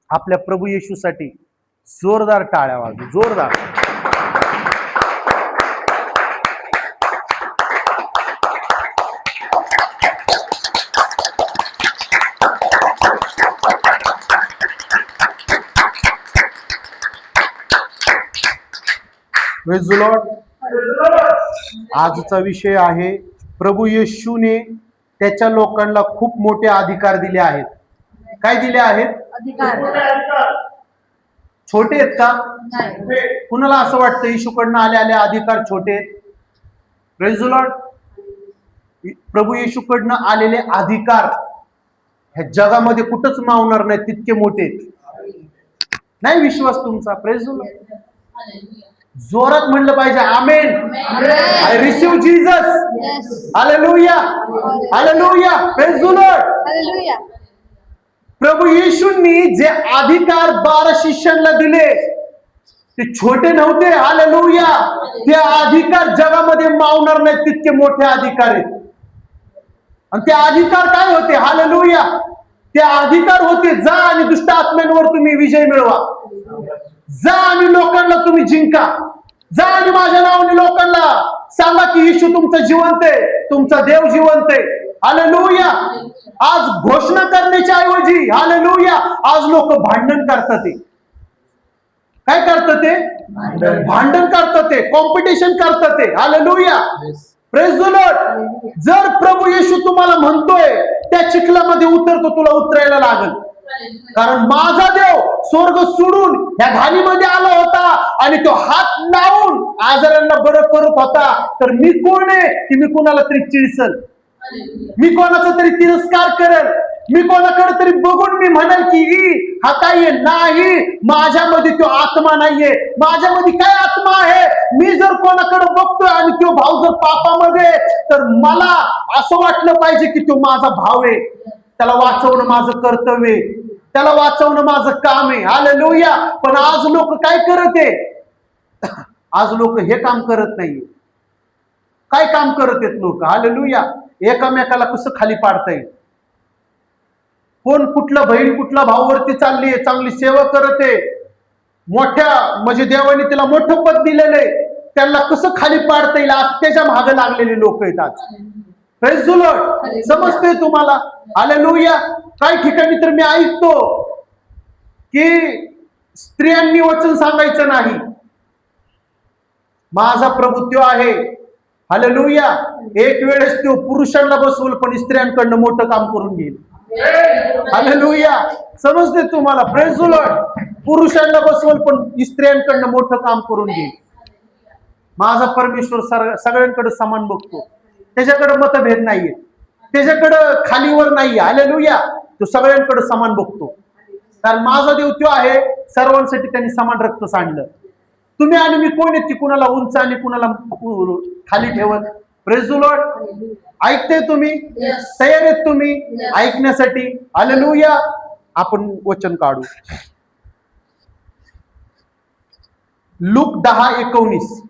आपल्या प्रभू येशूसाठी जोरदार टाळ्या वाजू, जोरदार. Praise the Lord. आजचा विषय आहे प्रभू येशूने त्याच्या लोकांना खूप मोठे अधिकार दिले आहेत. काय दिले आहेत? छोटे आहेत का? कुणाला असं वाटतं येशूकडनं आले अधिकार छोटे आहेत? Praise the Lord. प्रभू येशूकडनं आलेले अधिकार ह्या जगामध्ये कुठंच मावणार नाही, तितके मोठे आहेत. नाही विश्वास तुमचा? Praise the Lord. जोरात म्हणलं पाहिजे amen. I receive Jesus. Hallelujah, hallelujah. Praise the Lord. प्रभू येशूंनी जे अधिकार 12 शिष्यांना दिले ते छोटे नव्हते. हालेलुया. ते अधिकार जगामध्ये मावणार नाही, तितके मोठे अधिकार आहेत. आणि ते अधिकार काय होते? हालेलुया. ते अधिकार होते, जा आणि दुष्ट आत्म्यांवर तुम्ही विजय मिळवा, जा आणि लोकांना तुम्ही जिंका, जा आणि माझ्या नावाने लोकांना सांगा की येशू तुमचा जिवंत आहे, तुमचा देव जिवंत आहे. हालेलुया. आज घोषणा करण्याच्या ऐवजी हालेलुया आज लोक भांडण करतात. ते काय करतात? ते भांडण करतात, ते कॉम्पिटिशन करतात. ते हालेलुया. Praise the Lord. जर प्रभू येशू तुम्हाला म्हणतोय त्या चिखलामध्ये उतरतो, तुला उतरायला लागल. कारण माझा देव स्वर्ग सोडून ह्या घाणीमध्ये आला होता आणि तो हात लावून आजारांना बरं करत होता. तर मी कोण आहे की मी कोणाला तरी चिडसल, मी कोणाचा तरी तिरस्कार करेल, मी कोणाकडे तरी बघून मी म्हणाल की हा काय नाही, माझ्यामध्ये तो आत्मा नाहीये. माझ्यामध्ये काय आत्मा आहे? मी जर कोणाकडे बघतोय आणि तो भाऊ जर पापामध्ये, तर मला असं वाटलं पाहिजे की तो माझा भाव आहे, त्याला वाचवणं माझं कर्तव्य आहे, त्याला वाचवणं माझं काम आहे. हालेलुया. पण आज लोक काय करत आहे? आज लोक हे काम करत नाही. काय काम करत आहेत लोक? हालेलुया. एकामेकाला कसं खाली पाडता येईल, कोण कुठला बहीण कुठला भाऊवरती चालली आहे, चांगली सेवा करत आहे, मोठ्या म्हणजे देवाने तिला मोठं पद दिलेलं आहे, त्यांना कसं खाली पाडता येईल आज त्याच्या मागे लागलेले लोक आहेत आज. Praise the Lord. समजतंय तुम्हाला? हालेलुया. काही ठिकाणी तर मी ऐकतो की स्त्रियांनी वचन सांगायचं नाही, माझा प्रभू त्यो आहे. हालेलुया. एक वेळेस तो पुरुषांना बसवल पण स्त्रियांकडनं मोठं काम करून घेईल. हालेलुया. समजते तुम्हाला? Praise the Lord. पुरुषांना बसवल पण स्त्रियांकडनं मोठं काम करून घेईल. माझा परमेश्वर सगळ्यांकडे समान बघतो, त्याच्याकडे मतभेद नाहीये, त्याच्याकडं खालीवर नाहीये. हालेलुया. तो सगळ्यांकडे समान बघतो. कारण माझा देव तो आहे, सर्वांसाठी त्यांनी समान रक्त सांडलं. तुम्ही आणि मी कोण आहेत की कुणाला उंच आणि कुणाला खाली ठेवत? Praise the Lord. ऐकते तुम्ही? तयार आहेत तुम्ही ऐकण्यासाठी? हालेलुया. आपण वचन काढू. लूक 10:19.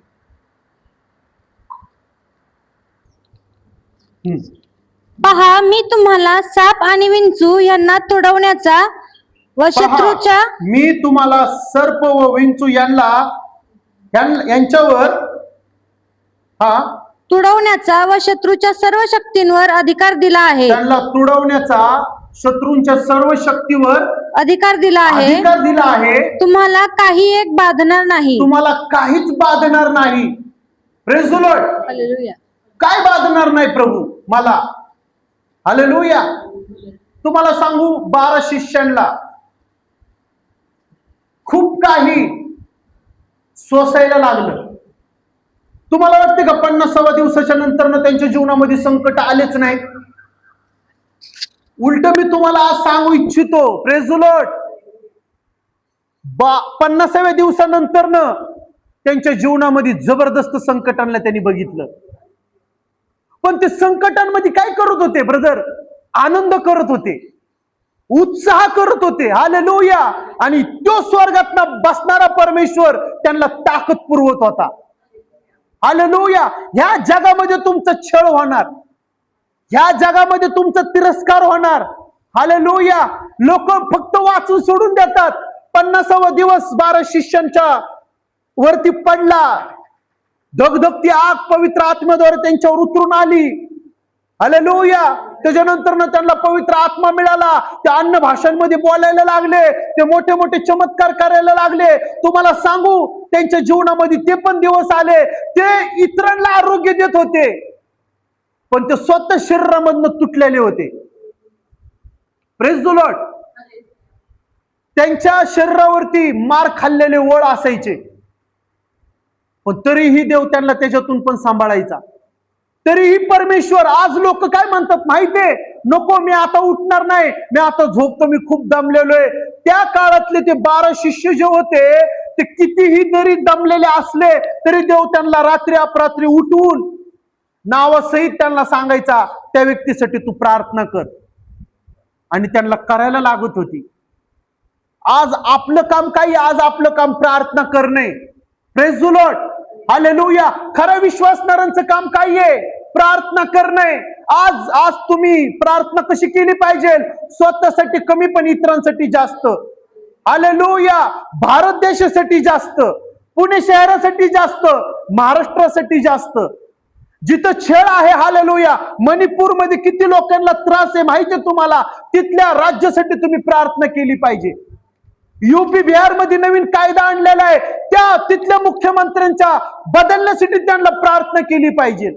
पहा, मी तुम्हाला साप आणि विंचू यांना तुडवण्याचा व शत्रूच्या मी तुम्हाला सर्प व विंचू यांच्यावर तुडवण्याचा व शत्रूच्या सर्व शक्तींवर अधिकार दिला आहे. त्यांना तुडवण्याचा, शत्रूंच्या सर्व शक्तीवर अधिकार दिला आहे. तुम्हाला काही एक बाधणार नाही. तुम्हाला काहीच बाधणार नाही. Praise the Lord. हालेलुया. काय बाधणार नाही प्रभू मला? हालेलुया. तुम्हाला सांगू, 12 शिष्यांना खूप काही सोसायला लागलं. तुम्हाला वाटते का 50व्या दिवसाच्या नंतर त्यांच्या जीवनामध्ये संकट आलेच नाही? उलट मी तुम्हाला आज सांगू इच्छितो, प्रेज द लॉर्ड, 50व्या दिवसानंतर त्यांच्या जीवनामध्ये जबरदस्त संकटांना त्यांनी बघितलं. पण ते संकटांमध्ये काय करत होते ब्रदर? आनंद करत होते, उत्साह करत होते. हालेलुया. आणि तो स्वर्गात बसणारा परमेश्वर त्यांना ताकद पुरवत होता. हालेलुया. ह्या जगामध्ये तुमचा छळ होणार, ह्या जगामध्ये तुमचा तिरस्कार होणार. हालेलुया. लोक फक्त वाचून सोडून देतात. 50वा दिवस 12 शिष्यांच्या वरती पडला. धगधगती आग पवित्र आत्म्याद्वारे त्यांच्यावर उतरून आली. हालेलुया. त्याच्यानंतर त्यांना पवित्र आत्मा मिळाला. त्या अन्य भाषांमध्ये बोलायला लागले. ते मोठे मोठे चमत्कार करायला लागले. तुम्हाला सांगू, त्यांच्या जीवनामध्ये ते पण दिवस आले, ते इतरांना आरोग्य देत होते, पण ते स्वतः शरीरामधनं तुटलेले होते. Praise the Lord. त्यांच्या शरीरावरती मार खाल्लेले वळ असायचे, पण तरीही देव त्यांना त्याच्यातून पण सांभाळायचा. तरीही परमेश्वर, आज लोक काय म्हणतात माहितीये, नको मी आता उठणार नाही, मी आता झोपतो, मी खूप दमलेलो आहे. त्या काळातले ते 12 शिष्य जे होते, ते कितीही जरी दमलेले असले तरी देव त्यांना रात्री अपरात्री उठवून नावासहित त्यांना सांगायचा, त्या व्यक्तीसाठी तू प्रार्थना कर. आणि त्यांना करायला लागत होती. आज आपलं काम काय? आज आपलं काम प्रार्थना करणे. Praise the Lord. हालेलुया. खरा विश्वासणाऱ्यांचं काम काय आहे? प्रार्थना करणे. आज तुम्ही प्रार्थना कशी केली पाहिजे? स्वतःसाठी कमी पण इतरांसाठी जास्त. हालेलुया. भारत देशासाठी जास्त, पुणे शहरासाठी जास्त, महाराष्ट्रासाठी जास्त. जिथं छळ आहे, हालेलुया, मणिपूरमध्ये किती लोकांना त्रास आहे माहिती आहे तुम्हाला? तिथल्या राज्यासाठी तुम्ही प्रार्थना केली पाहिजे. यूपी बिहार मध्ये नवीन कायदा आणलेला आहे, त्या तिथल्या मुख्यमंत्र्यांच्या बदलण्यासाठी त्यांना प्रार्थना केली पाहिजे.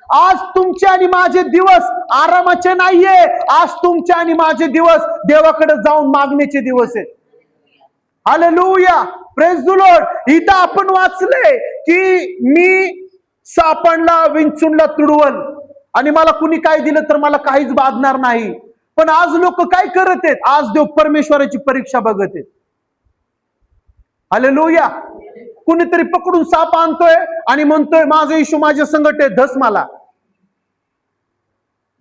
आज तुमचे आणि माझे दिवस आरामाचे नाहीये. आज तुमचे आणि माझे दिवस देवाकडे जाऊन मागण्याचे दिवस आहेत. हालेलुया. Praise the Lord. इथं आपण वाचले की मी सापडला विंचूनला तुडवल आणि मला कुणी काय दिलं तर मला काहीच बाधणार नाही. पण आज लोक काय करत आहेत? आज देव परमेश्वराची परीक्षा बघत आहेत. हालेलुया. कुणीतरी पकडून साप आणतोय आणि म्हणतोय माझा येशू माझ्या संगट आहे, धस मला.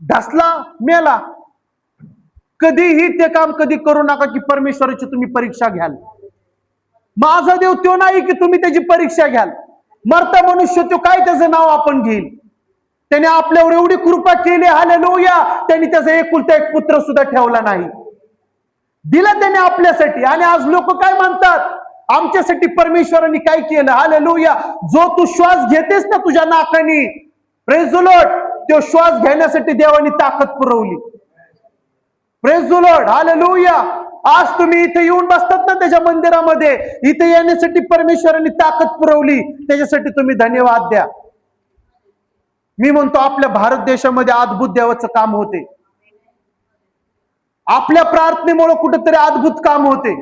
ढसला, मेला. कधीही ते काम कधी करू नका की परमेश्वराची तुम्ही परीक्षा घ्याल. माझा देव तो नाही की तुम्ही त्याची परीक्षा घ्याल. मरता मनुष्य तो काय त्याचं नाव आपण घेईल? त्याने आपल्यावर एवढी कृपा केली. हालेलुया. त्यांनी त्याचा एकुलता एक पुत्र सुद्धा ठेवला नाही, दिला त्याने आपल्यासाठी. आणि आज लोक काय म्हणतात? आमच्यासाठी परमेश्वरांनी काय केलं? हालेलुया. जो तू श्वास घेतेस ना तुझ्या नाकानी, प्रेज द लॉर्ड, तो श्वास घेण्यासाठी देवाने ताकद पुरवली. Praise the Lord. हालेलुया. आज तुम्ही इथे येऊन बसतात ना त्याच्या मंदिरामध्ये, इथे येण्यासाठी परमेश्वरांनी ताकद पुरवली. त्याच्यासाठी तुम्ही धन्यवाद द्या. मी म्हणतो आपल्या भारत देशामध्ये अद्भुत देवाचं काम होते. आपल्या प्रार्थनेमुळे कुठेतरी अद्भुत काम होते.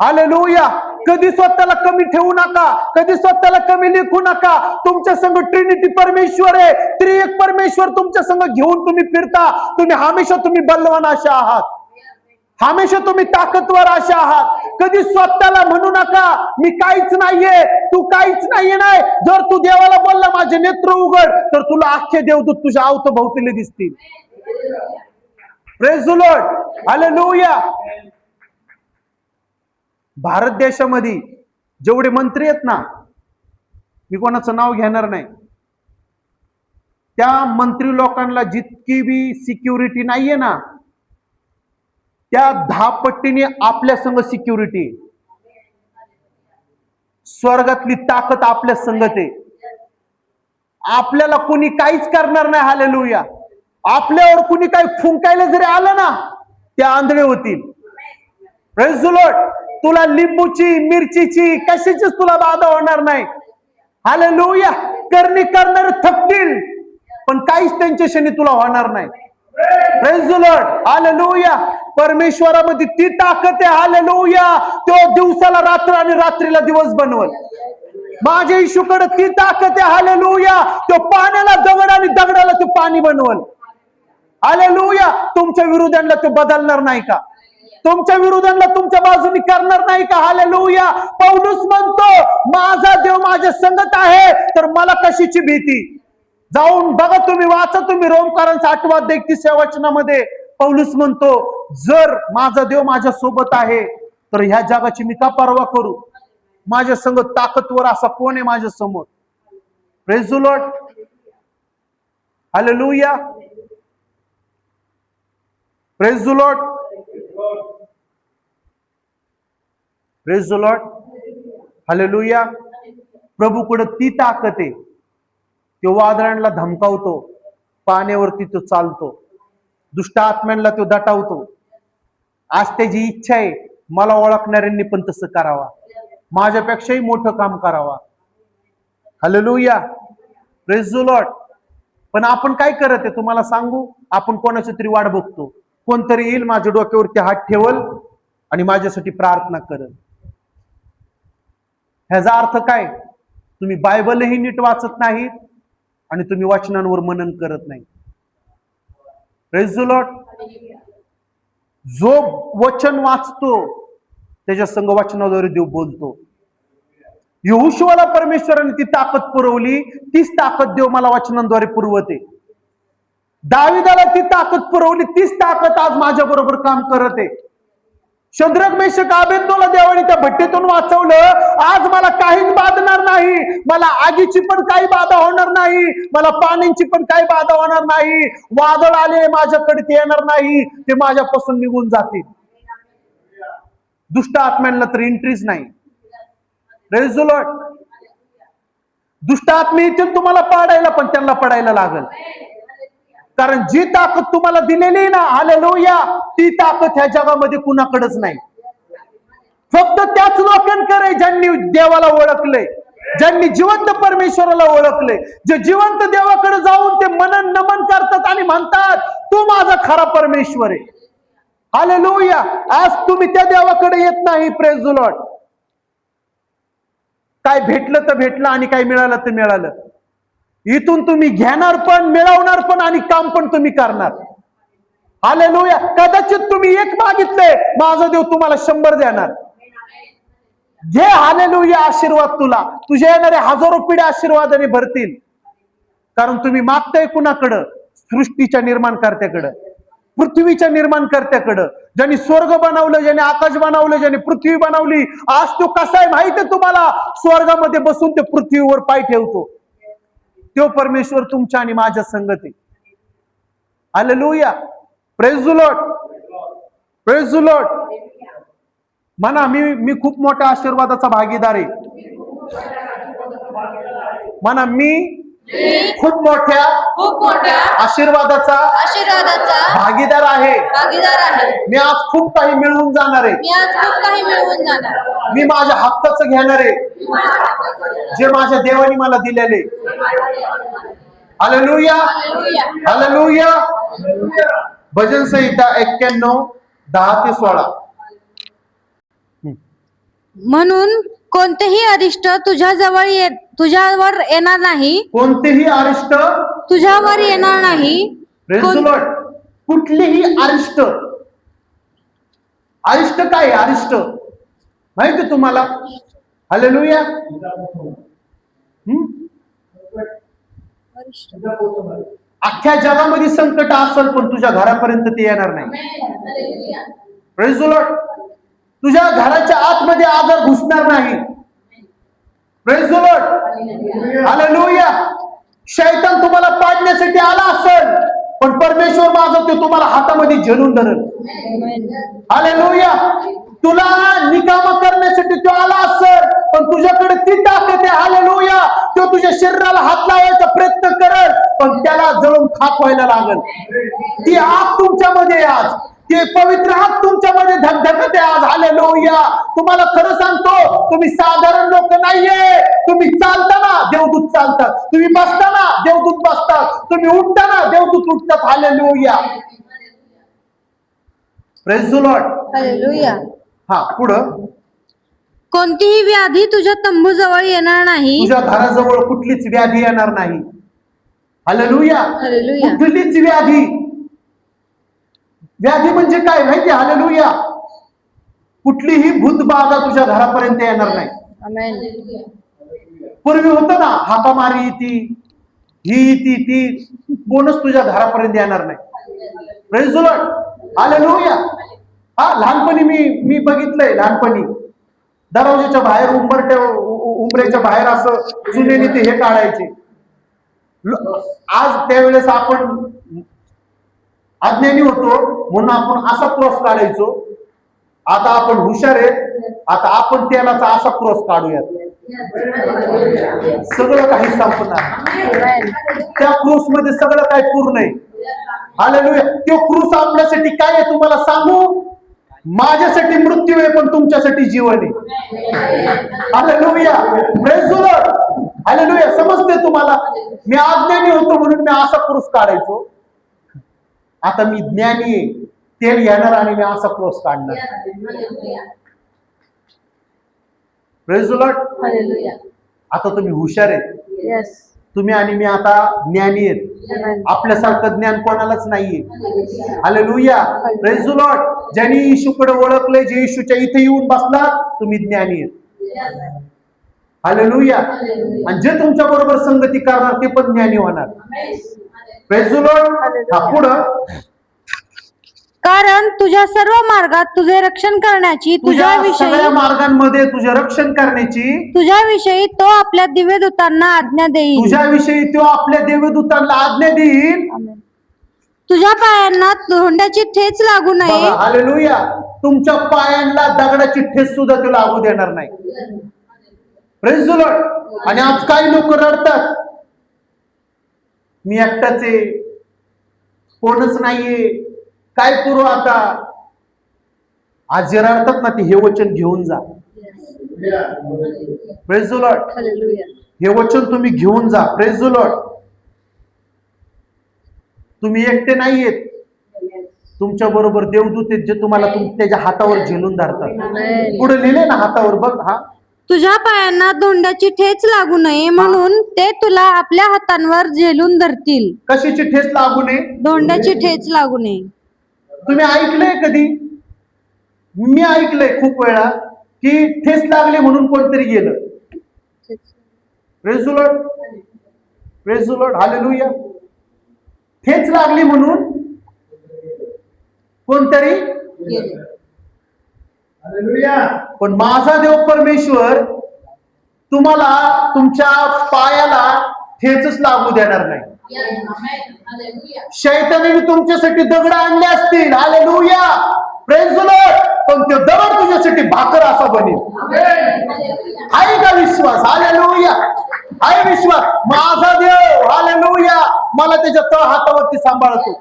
हालेलुया. कधी स्वतःला कमी ठेवू नका, कधी स्वतःला कमी लेखू नका. तुमच्या संग ट्रिनिटी परमेश्वर आहे, त्रिएक परमेश्वर तुमच्या संग घेऊन तुम्ही फिरता. तुम्ही हमेशा बलवान अशा आहात, हमेशा तुम्ही ताकदवर अशा आहात. कधी स्वतःला म्हणू नका मी काहीच नाहीये, तू काहीच नाहीये. नाही, जर तू देवाला बोलला माझे नेत्र उघड, तर तुला अख्खे देवदूत तुझ्या अवतीभोवतीने दिसतील. Praise the Lord. Hallelujah. Bharat देशामध्ये जेवढे मंत्री आहेत ना, मी कोणाचं नाव घेणार नाही, त्या मंत्री लोकांना जितकी बी सिक्युरिटी नाहीये ना, त्या 10 पट्टीने आपल्या संग सिक्युरिटी. स्वर्गातली ताकद आपल्या संगत आहे. आपल्याला कुणी काहीच करणार नाही. हालेलुया. आपल्यावर कुणी काही फुंकायला जरी आलं ना, ते आंधळे होतील. Praise the Lord. तुला लिंबूची, मिरचीची, कशाचीच तुला बाधा होणार नाही. हालेलुया. करणारे थकतील, पण काहीच त्यांच्याशी तुला होणार नाही. Praise the Lord. हालेलुया. परमेश्वरामध्ये ती ताकद आहे. हालेलुया. तो दिवसाला रात्र आणि रात्रीला दिवस बनवल. माझ्या येशूकडे ती ताकद आहे. हालेलुया. तो पाण्याला दगड आणि दगडाला तो पाणी बनवल. हालेलुया. तुमच्या विरोधांना तो बदलणार नाही का? तुमच्या विरोधांना तुमच्या बाजूने करणार नाही का? हालेलुया. पौलुस म्हणतो माझा देव माझ्या संगत आहे, तर मला कशाची भीती? जाऊन बघा, तुम्ही वाचा, तुम्ही रोमकारांचा 8वा अध्याय 30व्या वचनामध्ये पौलुस म्हणतो जर माझा देव माझ्या सोबत आहे, तर ह्या जगाची मी का परवा करू? माझ्या संग ताकदवर असा कोण आहे माझ्या समोर? Praise the Lord. Hallelujah. Praise the Lord. Praise the Lord. Hallelujah. प्रभूकडे ती ताकद आहे, तो वादळांना धमकावतो, पाण्यावरती तो चालतो, दुष्ट आत्म्यांना तो दटावतो. आज त्याची इच्छा आहे मला ओळखणाऱ्यांनी पण तसं करावा, माझ्यापेक्षाही मोठं काम करावा. हालेलुया. Praise the Lord. पण आपण काय करत आहे तुम्हाला सांगू, आपण कोणाची तरी वाट बघतो, कोणतरी येईल माझ्या डोक्यावरती हात ठेवल आणि माझ्यासाठी प्रार्थना करल. ह्याचा अर्थ काय? तुम्ही बायबलही नीट वाचत नाहीत आणि तुम्ही वचनांवर मनन करत नाही. Praise the Lord. जो वचन वाचतो त्याच्या संग वचनाद्वारे देव बोलतो. यहोशुआला परमेश्वराने ती ताकद पुरवली, तीच ताकद देव मला वचनांद्वारे पुरवते. दाविदाला ती ताकद पुरवली, तीच ताकद आज माझ्या बरोबर काम करत आहे. शद्रक मेषक अबेदनोला देवाने त्या भट्टीतून वाचवलं. आज मला काहीच बाधणार नाही, मला आगीची पण काही बाधा होणार नाही, मला पाण्याची पण काही बाधा होणार नाही. वादळ आले माझ्याकडे ते येणार नाही, ते माझ्यापासून निघून जातील. दुष्ट आत्म्यांना तर एंट्रीच नाही. Praise the Lord. दुष्ट आत्मे येतील तुम्हाला पाडायला, पण त्यांना पडायला लागल. कारण जी ताकद तुम्हाला दिलेली आहे ना, हालेलुया, ती ताकद ह्या जगामध्ये कुणाकडेच नाही. फक्त त्याच लोकांकडे ज्यांनी देवाला ओळखले, ज्यांनी जिवंत परमेश्वराला ओळखले, जे जिवंत देवाकडे जाऊन ते मनन नमन करतात आणि म्हणतात तू माझा खरा परमेश्वर आहे. हालेलुया. आज तुम्ही त्या देवाकडे येत नाही. Praise the Lord. काय भेटलं तर भेटलं आणि काय मिळालं तर मिळालं. इथून तुम्ही घेणार पण, मिळवणार पण आणि काम पण तुम्ही करणार. हालेलुया. कदाचित तुम्ही एक मागितले, माझा देव तुम्हाला 100 देणार. घे हालेलुया. आशीर्वाद तुझे येणारे हजारो पिढ्या आशीर्वादाने भरतील. कारण तुम्ही मागताय कुणाकडं? सृष्टीच्या निर्माणकर्त्याकडं, पृथ्वीच्या निर्माणकर्त्याकडं. ज्यांनी स्वर्ग बनवलं, ज्याने आकाश बनवलं, ज्याने पृथ्वी बनवली. आज तो कसा आहे माहिती आहे तुम्हाला? स्वर्गामध्ये बसून ते पृथ्वीवर पाय ठेवतो. तो परमेश्वर तुमच्या आणि माझ्या संगत आहे. Hallelujah. Praise the Lord. Praise the Lord. म्हणा मी खूप मोठ्या आशीर्वादाचा भागीदार आहे. म्हणा मी खूप मोठ्या आशीर्वादाचा भागीदार आहे. मी आज खूप काही मिळवून जाणार आहे. मी माझ्या हक्काचं घेणार आहे, जे माझ्या देवाने मला दिलेले. हालेलुया. हालेलुया. भजन संहिता 91, 10-16. म्हणून कोणतेही अरिष्ट तुझ्यावर येणार नाही. कोणतेही अरिष्ट तुझ्यावर येणार नाही. Praise the Lord. कुठलीही अरिष्ट. अरिष्ट काय? अरिष्ट माहिती तुम्हाला? हालेलुया. अख्ख्या जगामध्ये संकट असेल पण तुझ्या घरापर्यंत ते येणार नाही. Praise the Lord. तुझ्या घराच्या आतमध्ये आजार घुसणार नाही. Praise the Lord. हालेलुया. शैतान तुम्हाला पाडण्यासाठी आला असेल, पण परमेश्वर माझा तो तुम्हाला हातामध्ये झेलून धरेल. हालेलुया. तुला निकामा करण्यासाठी तो आला असेल, पण तुझ्याकडे ती ताकद आहे. हालेलुया. तो तुझ्या शरीराला हात लावायचा प्रयत्न करेल, पण त्याला जळून खाक व्हायला लागेल. ती आग तुमच्यामध्ये आज, ते पवित्र आग तुमच्यामध्ये धगधगत आहे आज. हालेलुया. तुम्हाला खरं सांगतो, तुम्ही साधारण लोक नाहीये. तुम्ही चालताना देवदूत चालतात, तुम्ही बसताना देवदूत बसतात, तुम्ही उठताना देवदूत उठतात. Hallelujah. Praise the Lord. Hallelujah. हा, पुढं. कोणतीही व्याधी तुझ्या तंबूजवळ येणार नाही. तुझ्या घराजवळ कुठलीच व्याधी येणार नाही. हालेलुया. हालेलुया. कुठलीच व्याधी. व्याधी म्हणजे काय माहिती? हालेलुया. कुठलीही भूतबाधा तुझ्या घरापर्यंत येणार नाही. आमेन. पूर्वी होतं ना, हाकामारी ती ही ती कोणच तुझ्या घरापर्यंत येणार नाही. Praise the Lord. हालेलुया. हा, लहानपणी मी बघितलंय. लहानपणी दरवाजाच्या बाहेर उंबऱ्याच्या बाहेर असं चुनेने ते हे काढायचे. आज त्यावेळेस आपण अज्ञानी होतो म्हणून आपण असा क्रॉस काढायचो, आता आपण हुशार आहेत. आता आपण तेलाचा असा क्रॉस काढूयात, सगळं काही संपणार. त्या क्रूस मध्ये सगळं काही पूर्ण आहे. हालेलुया. तो क्रूस आपल्यासाठी काय आहे तुम्हाला सांगू? माझ्यासाठी मृत्यू आहे पण तुमच्यासाठी जीवन आहे. Hallelujah. Praise the Lord. Hallelujah. समजते तुम्हाला? मी अज्ञानी होतो म्हणून मी असा क्रूस काढायचो. आता मी ज्ञानी आहे, तेल घेणार आणि मी असा क्रूस काढणार. Praise the Lord. आता तुम्ही हुशार आहेत. तुम्ही आणि मी आता ज्ञानी आहेत. आपल्यासारखं ज्ञान कोणालाच नाहीये. हालेलुया. Praise the Lord. ज्यांनी येशूकडे ओळखले, जे येशूच्या इथे येऊन बसला, तुम्ही ज्ञानी आहेत. हालेलुया. आणि जे तुमच्या बरोबर संगती करणार ते पण ज्ञानी होणार. Praise the Lord. हा पुढं. कारण तुझ्या सर्व मार्गात तुझे रक्षण करण्याची, तुझ्या सगळ्या मार्गांमध्ये तुझे रक्षण करण्याची, तुझ्याविषयी तो आपल्या दिव्यदूतांना आज्ञा देईल. तुझ्याविषयी तो आपल्या देवदूतांना आज्ञा देईल. तुझ्या पायांना धोंड्याची ठेच लागू नये. हालेलुया. तुमच्या पायांना दगडाची ठेच सुद्धा तो लागू देणार नाही. Praise the Lord. आणि आज काही लोक रडतात, मी एकटाच आहे, कोणच नाहीये, काय करू आता? आज जे रडतात ना, ते हे वचन घेऊन जा. Praise the Lord. हे वचन तुम्ही घेऊन जा. Praise the Lord. तुम्ही एकटे नाहीयेत. तुमच्या बरोबर देवदूत आहेत, जे तुम्हाला त्याच्या हातावर झेलून धरतात. पुढे लिहिले ना हातावर, बघ. हा. तुझ्या पायांना धोंड्याची ठेच लागू नये म्हणून ते तुला आपल्या हातांवर झेलून धरतील. कशाची ठेच लागू नये? धोंड्याची ठेच लागू नये. तुम्ही ऐकलंय कधी? मी ऐकलंय खूप वेळा की ठेच लागले म्हणून कोणतरी गेलं. Praise the Lord. Praise the Lord. Hallelujah. ठेच लागली म्हणून कोणतरी गेलं. पण माझा देव परमेश्वर तुम्हाला तुमच्या पायाला ठेचच लागू देणार नाही. शैतानाने तुमच्यासाठी दगड आणले असतील. हालेलुया. Praise the Lord. पण ते दगड तुझ्यासाठी भाकर असा बनेल. आहे का विश्वास? हालेलुया. आहे विश्वास? माझा देव हालेलुया मला त्याच्या तळ हातावरती सांभाळतो.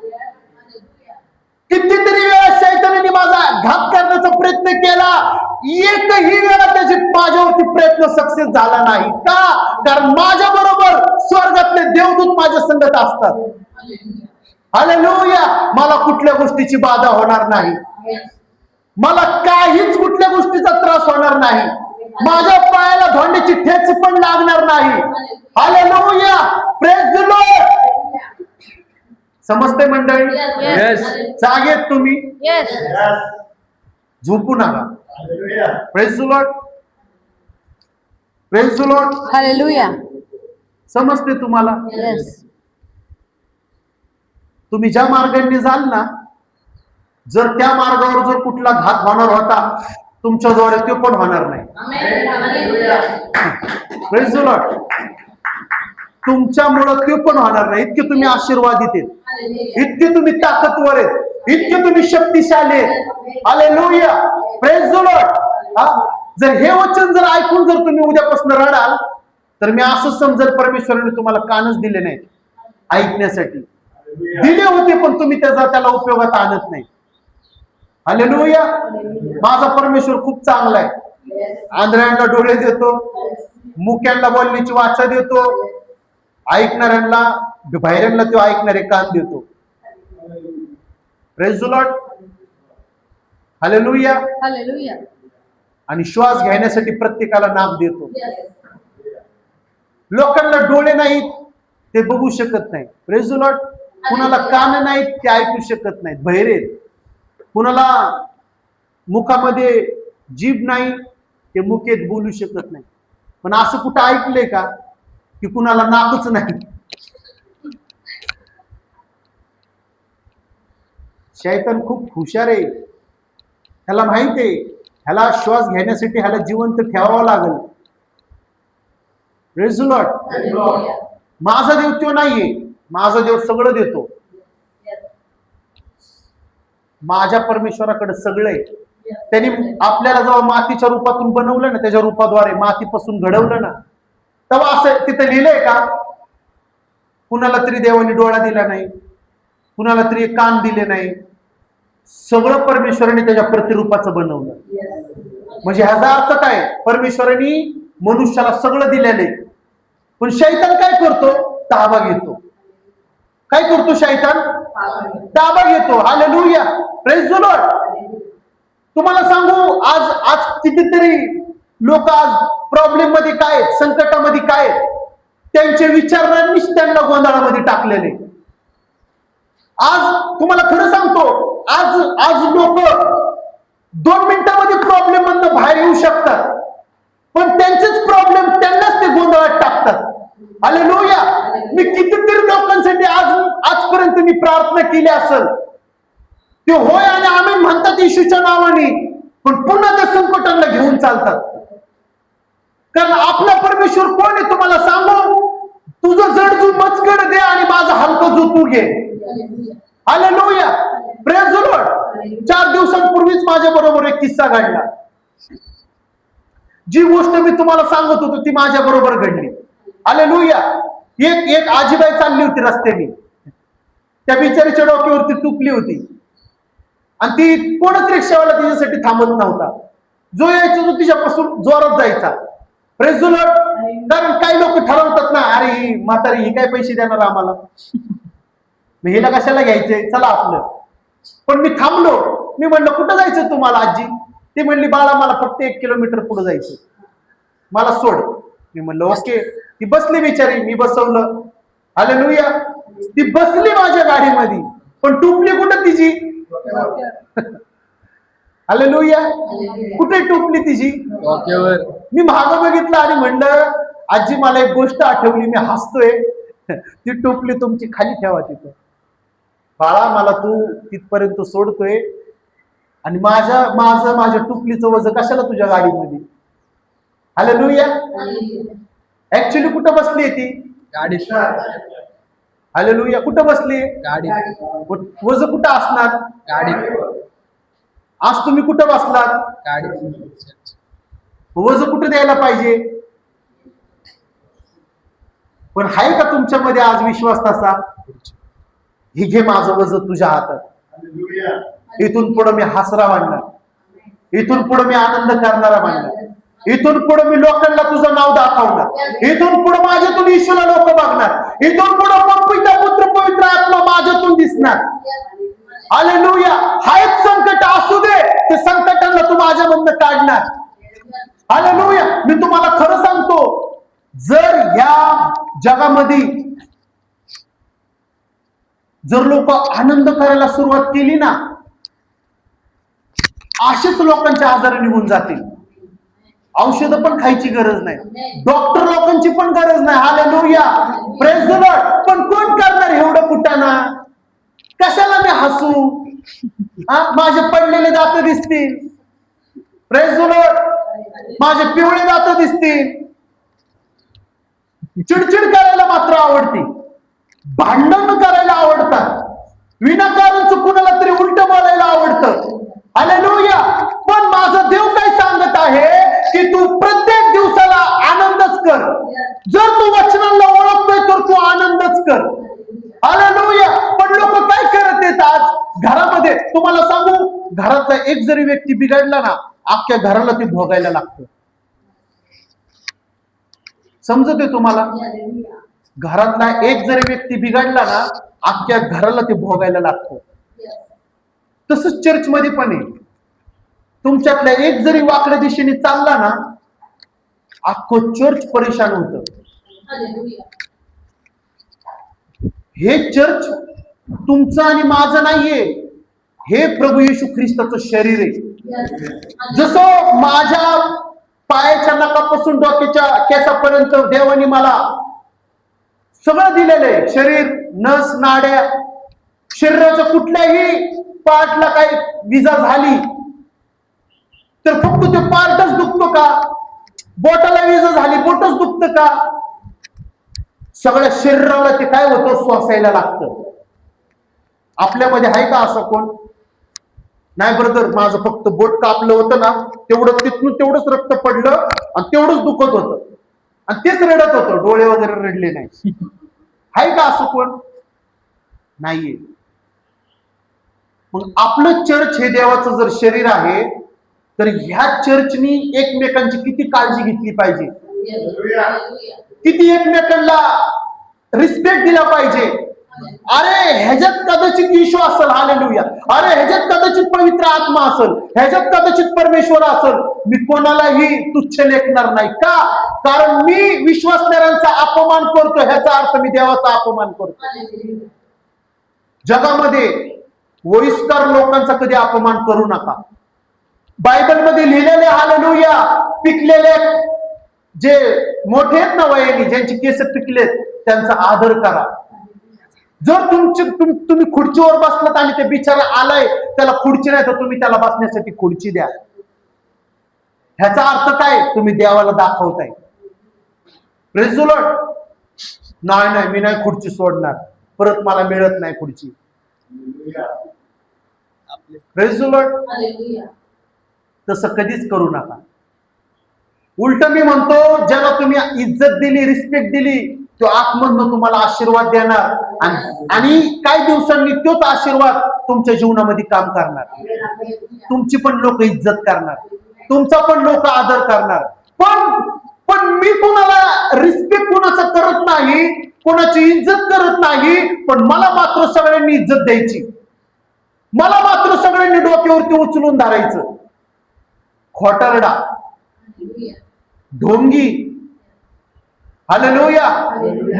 कितीतरी वेळा शैतानाने माझा घात करण्याचा प्रयत्न केला, एकही वेळा त्याचे माझ्यावरती प्रयत्न सक्सेस झाला नाही. का? कारण माझ्या बरोबर स्वर्गातले देवदूत माझ्या संगत असतात. हालेलुया. मला कुठल्या गोष्टीची बाधा होणार नाही. मला काहीच कुठल्या गोष्टीचा त्रास होणार नाही. माझ्या पायाला धोंड्याची ठेच पण लागणार नाही. हालेलुया. Praise the Lord. समजते मंडळी? जागेत तुम्ही? झोपू नका. Praise the Lord. Praise the Lord. Hallelujah. समजते तुम्हाला? तुम्ही ज्या मार्गाने जाल ना, जर त्या मार्गावर जर कुठला घात होणार होता तुमच्या द्वारे, तो पण होणार नाही. Praise the Lord. तुमच्यामुळं ते पण होणार नाही. इतके तुम्ही आशीर्वादित आहेत, इतके तुम्ही ताकदवर आहेत, इतके तुम्ही शक्तिशाली आहेत. हालेलुया. Praise the Lord. जर हे वचन जर ऐकून जर तुम्ही उद्यापासून रडाल तर मी असं समजेल परमेश्वराने तुम्हाला कानच दिले नाहीत ऐकण्यासाठी. दिले होते पण तुम्ही त्याला उपयोगात आणत नाही. हालेलुया. माझा परमेश्वर खूप चांगला आहे. आंधळ्यांना डोळे देतो, मुक्यांना बोलण्याची वाचा देतो, ऐकणाऱ्यांना बाहेऱ्यांना तो ऐकणारे कान देतो. Praise the Lord. Hallelujah. Hallelujah. आणि श्वास घेण्यासाठी प्रत्येकाला नाक देतो. लोकांना डोळे नाहीत, ते बघू शकत नाही. Praise the Lord. कुणाला कान नाहीत, ते ऐकू शकत नाहीत, बहिरे आहेत. कुणाला मुखामध्ये जीभ नाही, ते मुखेत बोलू शकत नाही. पण असं कुठं ऐकलंय का की कुणाला नाकच नाही? शैतान खूप हुशार आहे. ह्याला माहित आहे, ह्याला श्वास घेण्यासाठी ह्याला जिवंत ठेवावं लागेल. Praise the Lord. माझा देव तो नाहीये. माझा देव सगळं देतो. माझ्या परमेश्वराकडे सगळं आहे. त्यांनी आपल्याला जेव्हा मातीच्या रूपातून बनवलं ना, त्याच्या रूपाद्वारे मातीपासून घडवलं ना, तेव्हा असं तिथं लिहिलंय का कुणाला तरी देवाने डोळा दिला नाही, कुणाला तरी कान दिले नाही, सगळं परमेश्वराने त्याच्या प्रतिरूपाचं बनवलं. म्हणजे ह्याचा अर्थ काय, परमेश्वराने मनुष्याला सगळं दिलेलं आहे, पण शैतान काय करतो, ताबा घेतो. काय करतो शैतान, ताबा घेतो. Hallelujah, praise the Lord. तुम्हाला सांगू, आज आज कितीतरी लोक आज प्रॉब्लेम मध्ये काय आहेत, संकटामध्ये काय आहेत, त्यांचे विचारांनीच त्यांना गोंधळामध्ये टाकलेले. आज तुम्हाला खरं सांगतो, आज आज लोक 2 मिनिटांमध्ये प्रॉब्लेम मधनं बाहेर येऊ शकतात, पण त्यांचेच प्रॉब्लेम त्यांनाच ते गोंधळात टाकतात. हालेलुया. मी कितीतरी लोकांसाठी आजपर्यंत मी प्रार्थना केली असेल, ते होय आणि आमेन म्हणतात येशूच्या नावाने, पण पुन्हा त्या संकटांना घेऊन चालतात. कारण आपला परमेश्वर कोण आहे तुम्हाला सांगू, तुझं जड जू मचकड दे आणि माझा हलकं जू तू घे. Hallelujah, praise the Lord. 4 दिवसांपूर्वीच माझ्या बरोबर एक किस्सा घडला. जी गोष्ट मी तुम्हाला सांगत होतो ती माझ्या बरोबर घडली. हालेलुया. एक आजीबाई चालली होती रस्त्याने, त्या बिचारीच्या डोक्यावरती टुपली होती आणि ती कोणच रिक्षावाला तिच्यासाठी थांबत नव्हता. जो यायचा तो तिच्यापासून जोरात जायचा. Praise the Lord. कारण काही लोक ठरवतात ना, अरे ही म्हातारी ही काय पैसे देणार आम्हाला, मग हिला कशाला घ्यायचे, चला आपलं. पण मी थांबलो. मी म्हणलं कुठं जायचं तुम्हाला आजी. ती म्हणली बाळा मला फक्त 1 किलोमीटर पुढे जायचं, मला सोड. मी म्हणलं ओके. ती बसली बिचारी, मी बसवलं. हालेलुया. ती बसली माझ्या गाडीमध्ये, पण टुपली कुठं तिची. हालेलुया. कुठे टुपली तिची. मी मागं बघितलं आणि म्हणलं आजी मला एक गोष्ट आठवली, मी हसतोय. ती टोपली तुमची खाली ठेवा तिथं. बाळा मला तू तिथपर्यंत सोडतोय आणि माझ्या टुपलीचं वजन कशाला तुझ्या गाडीमध्ये. हालेलुया. ऍक्च्युली कुठं बसली ती गाडी. हालेलुया. कुठं बसली गाडी. वजन कुठं असणार गाडी. आज तुम्ही कुठं बसलात गाडी. वजन कुठं द्यायला पाहिजे. पण आहे का तुमच्यामध्ये आज विश्वास तसा, ही घे माझं वजन तुझ्या हातात. इथून पुढे मी हसरा मांडणार, इथून पुढे मी आनंद करणारा मांडणार, इथून पुढे मी लोकांना तुझं नाव दाखवणार, इथून पुढे माझ्यातून ईश्वरा लोक बघणार, इथून पुढे पिता पुत्र पवित्र आत्मा माझ्यातून दिसणार. हालेलुया. हायच संकट असू दे, ते संकटांना तू माझ्यामधनं काढणार. हालेलुया. मी तुम्हाला खरं सांगतो, जर या जगामध्ये जर लोक आनंद करायला सुरुवात केली ना, असेच लोकांचे आजार निघून जातील. औषधं पण खायची गरज नाही, डॉक्टर लोकांची पण गरज नाही. Hallelujah, praise the Lord. पण कोण करणार एवढं कुटाणा. कशाला मी हसू, माझे पडलेले दात दिसतील. Praise the Lord. माझे पिवळे दात दिसतील. चिडचिड करायला मात्र आवडते, भांडण करायला आवडतात, विनाकारण कुणाला तरी उलट बोलायला आवडतं. हालेलुया. पण माझा देव काय सांगत आहे की तू प्रत्येक दिवसाला आनंदच कर. जर तू वचनाला ओळखतोय तर तू आनंदच कर. हालेलुया. पण लोक काय करत आहेत आज घरामध्ये, तुम्हाला सांगू, घरातला एक जरी व्यक्ती बिघडला ना, अख्ख्या घराला ते भोगायला लागतं. समजतंय तुम्हाला. घरातला एक जरी व्यक्ती बिघडला ना, अख्ख्या घराला ते भोगायला लागतं. तसंच चर्च मध्ये पण आहे. तुमच्यातल्या एक जरी वाकड्या दिशेने चालला ना, अख्खं चर्च परेशान होत. हे चर्च तुमचं आणि माझं नाहीये, हे प्रभू येशू ख्रिस्ताचं शरीर आहे. जसं माझ्या पायाच्या नखापासून डोक्याच्या केसापर्यंत देवाने मला सगळं दिलेलं आहे. शरीर, नस, नाड्या, शरीराच्या कुठल्याही पार्टला काही विजा झाली तर फक्त ते पार्टच दुखतो का, बोटाला विजा झाली बोटच दुखतं का, सगळ्या शरीराला ते काय होतं, श्वासायला लागतं. आपल्यामध्ये आहे का असं कोण. नाही ब्रदर, माझं फक्त बोट कापलं होतं ना, तेवढं तिथून तेवढंच रक्त पडलं आणि तेवढंच दुखत होतं आणि तेच रडत होतं, डोळे वगैरे रडले नाही. आहे का असं कोण? नाहीये. मग आपलं चर्च हे देवाचं जर शरीर आहे, तर ह्या चर्चनी एकमेकांची किती काळजी घेतली पाहिजे, किती एकमेकांना रिस्पेक्ट दिला पाहिजे. अरे ह्याच्यात कदाचित येशू असेल, हालेलुया. अरे ह्याच्यात कदाचित पवित्र आत्मा असेल, ह्याच्यात कदाचित परमेश्वर असेल. मी कोणालाही तुच्छ लेखणार नाही. का? कारण मी विश्वासणाऱ्यांचा अपमान करतो, ह्याचा अर्थ मी देवाचा अपमान करतो. जगामध्ये वयस्कर लोकांचा कधी अपमान करू नका. बायबलमध्ये लिहिलेले, हालेलुया, पिकलेले जे मोठे आहेत ना वयाने, ज्यांची केस पिकलेत, त्यांचा आदर करा. जर तुम्ही खुर्चीवर बसलात आणि ते बिचारा आलाय, त्याला खुर्ची नाही, तर तुम्ही त्याला बसण्यासाठी खुर्ची द्या. ह्याचा अर्थ काय? तुम्ही देवाला दाखवताय. Praise the Lord. नाही, मी नाही खुर्ची सोडणार, परत मला मिळत नाही खुर्ची. Praise the Lord. तसं कधीच करू नका. उलट मी म्हणतो, ज्याला तुम्ही इज्जत दिली, रिस्पेक्ट दिली, तो आत्मधून तुम्हाला आशीर्वाद देणार आणि काही दिवसांनी तोच आशीर्वाद तुमच्या जीवनामध्ये काम करणार. तुमची पण लोक इज्जत करणार, तुमचा पण लोक आदर करणार. पण मी कोणाला रिस्पेक्ट कोणाचा करत नाही, कोणाची इज्जत करत नाही, पण मला मात्र सगळ्यांनी इज्जत द्यायची, मला मात्र सगळ्यांनी डोक्यावरती उचलून धरायचं. खोटारडा, ढोंगी. हालेलुया.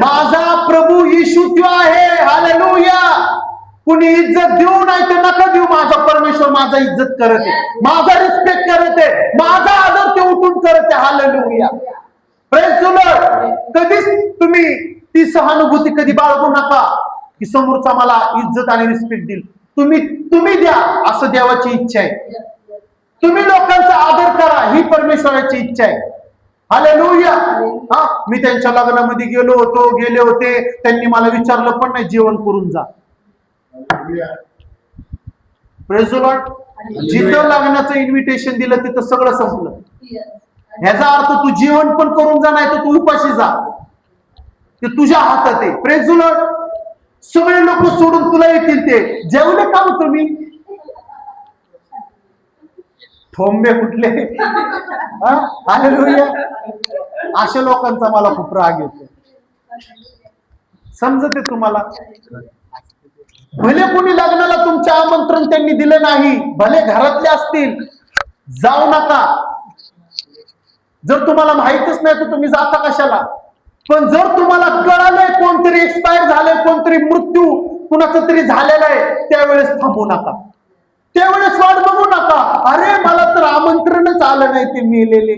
माझा प्रभू येशू त्यो आहे. हालेलुया. कुणी इज्जत देऊ नाही तर नका देऊ, माझा परमेश्वर माझा इज्जत करत आहे, माझा रिस्पेक्ट करत आहे, माझा आदर ते उठून करत आहे. हालेलुया. Praise the Lord. कधीच तुम्ही ती सहानुभूती कधी बाळगू नका की समोरचा मला इज्जत आणि रिस्पेक्ट देईल. तुम्ही द्या, असं देवाची इच्छा आहे. तुम्ही लोकांचा आदर करा, ही परमेश्वराची इच्छा आहे. हालेलुया. मी त्यांच्या लग्नामध्ये गेले होते, त्यांनी मला विचारलं पण नाही, जेवण करून जा. Praise the Lord. जिथं लग्नाचं इन्व्हिटेशन दिलं तिथं सगळं संपलं. ह्याचा अर्थ तू जेवण पण करून जा, नाही तर तू उपाशी जा, ते तुझ्या हातात आहे. Praise the Lord. सगळे लोक सोडून तुला येतील. ते जेवले का तुम्ही? ठोंबे कुठले? हालेलुया. अशा लोकांचा मला खूप राग येतो. समजते तुम्हाला? भले कोणी लग्नाला तुमचे आमंत्रण त्यांनी दिलं नाही, भले घरातले असतील, जाऊ नका. जर तुम्हाला माहितच नाही तर तुम्ही जाता कशाला? पण जर तुम्हाला कळालंय कोणतरी एक्सपायर झालंय, कोणतरी मृत्यू कुणाचं तरी झालेला आहे, त्यावेळेस थांबू नका, त्यावेळेस वाट बघू नका. अरे मला तर आमंत्रणच आलं नाही, ते मेलेले,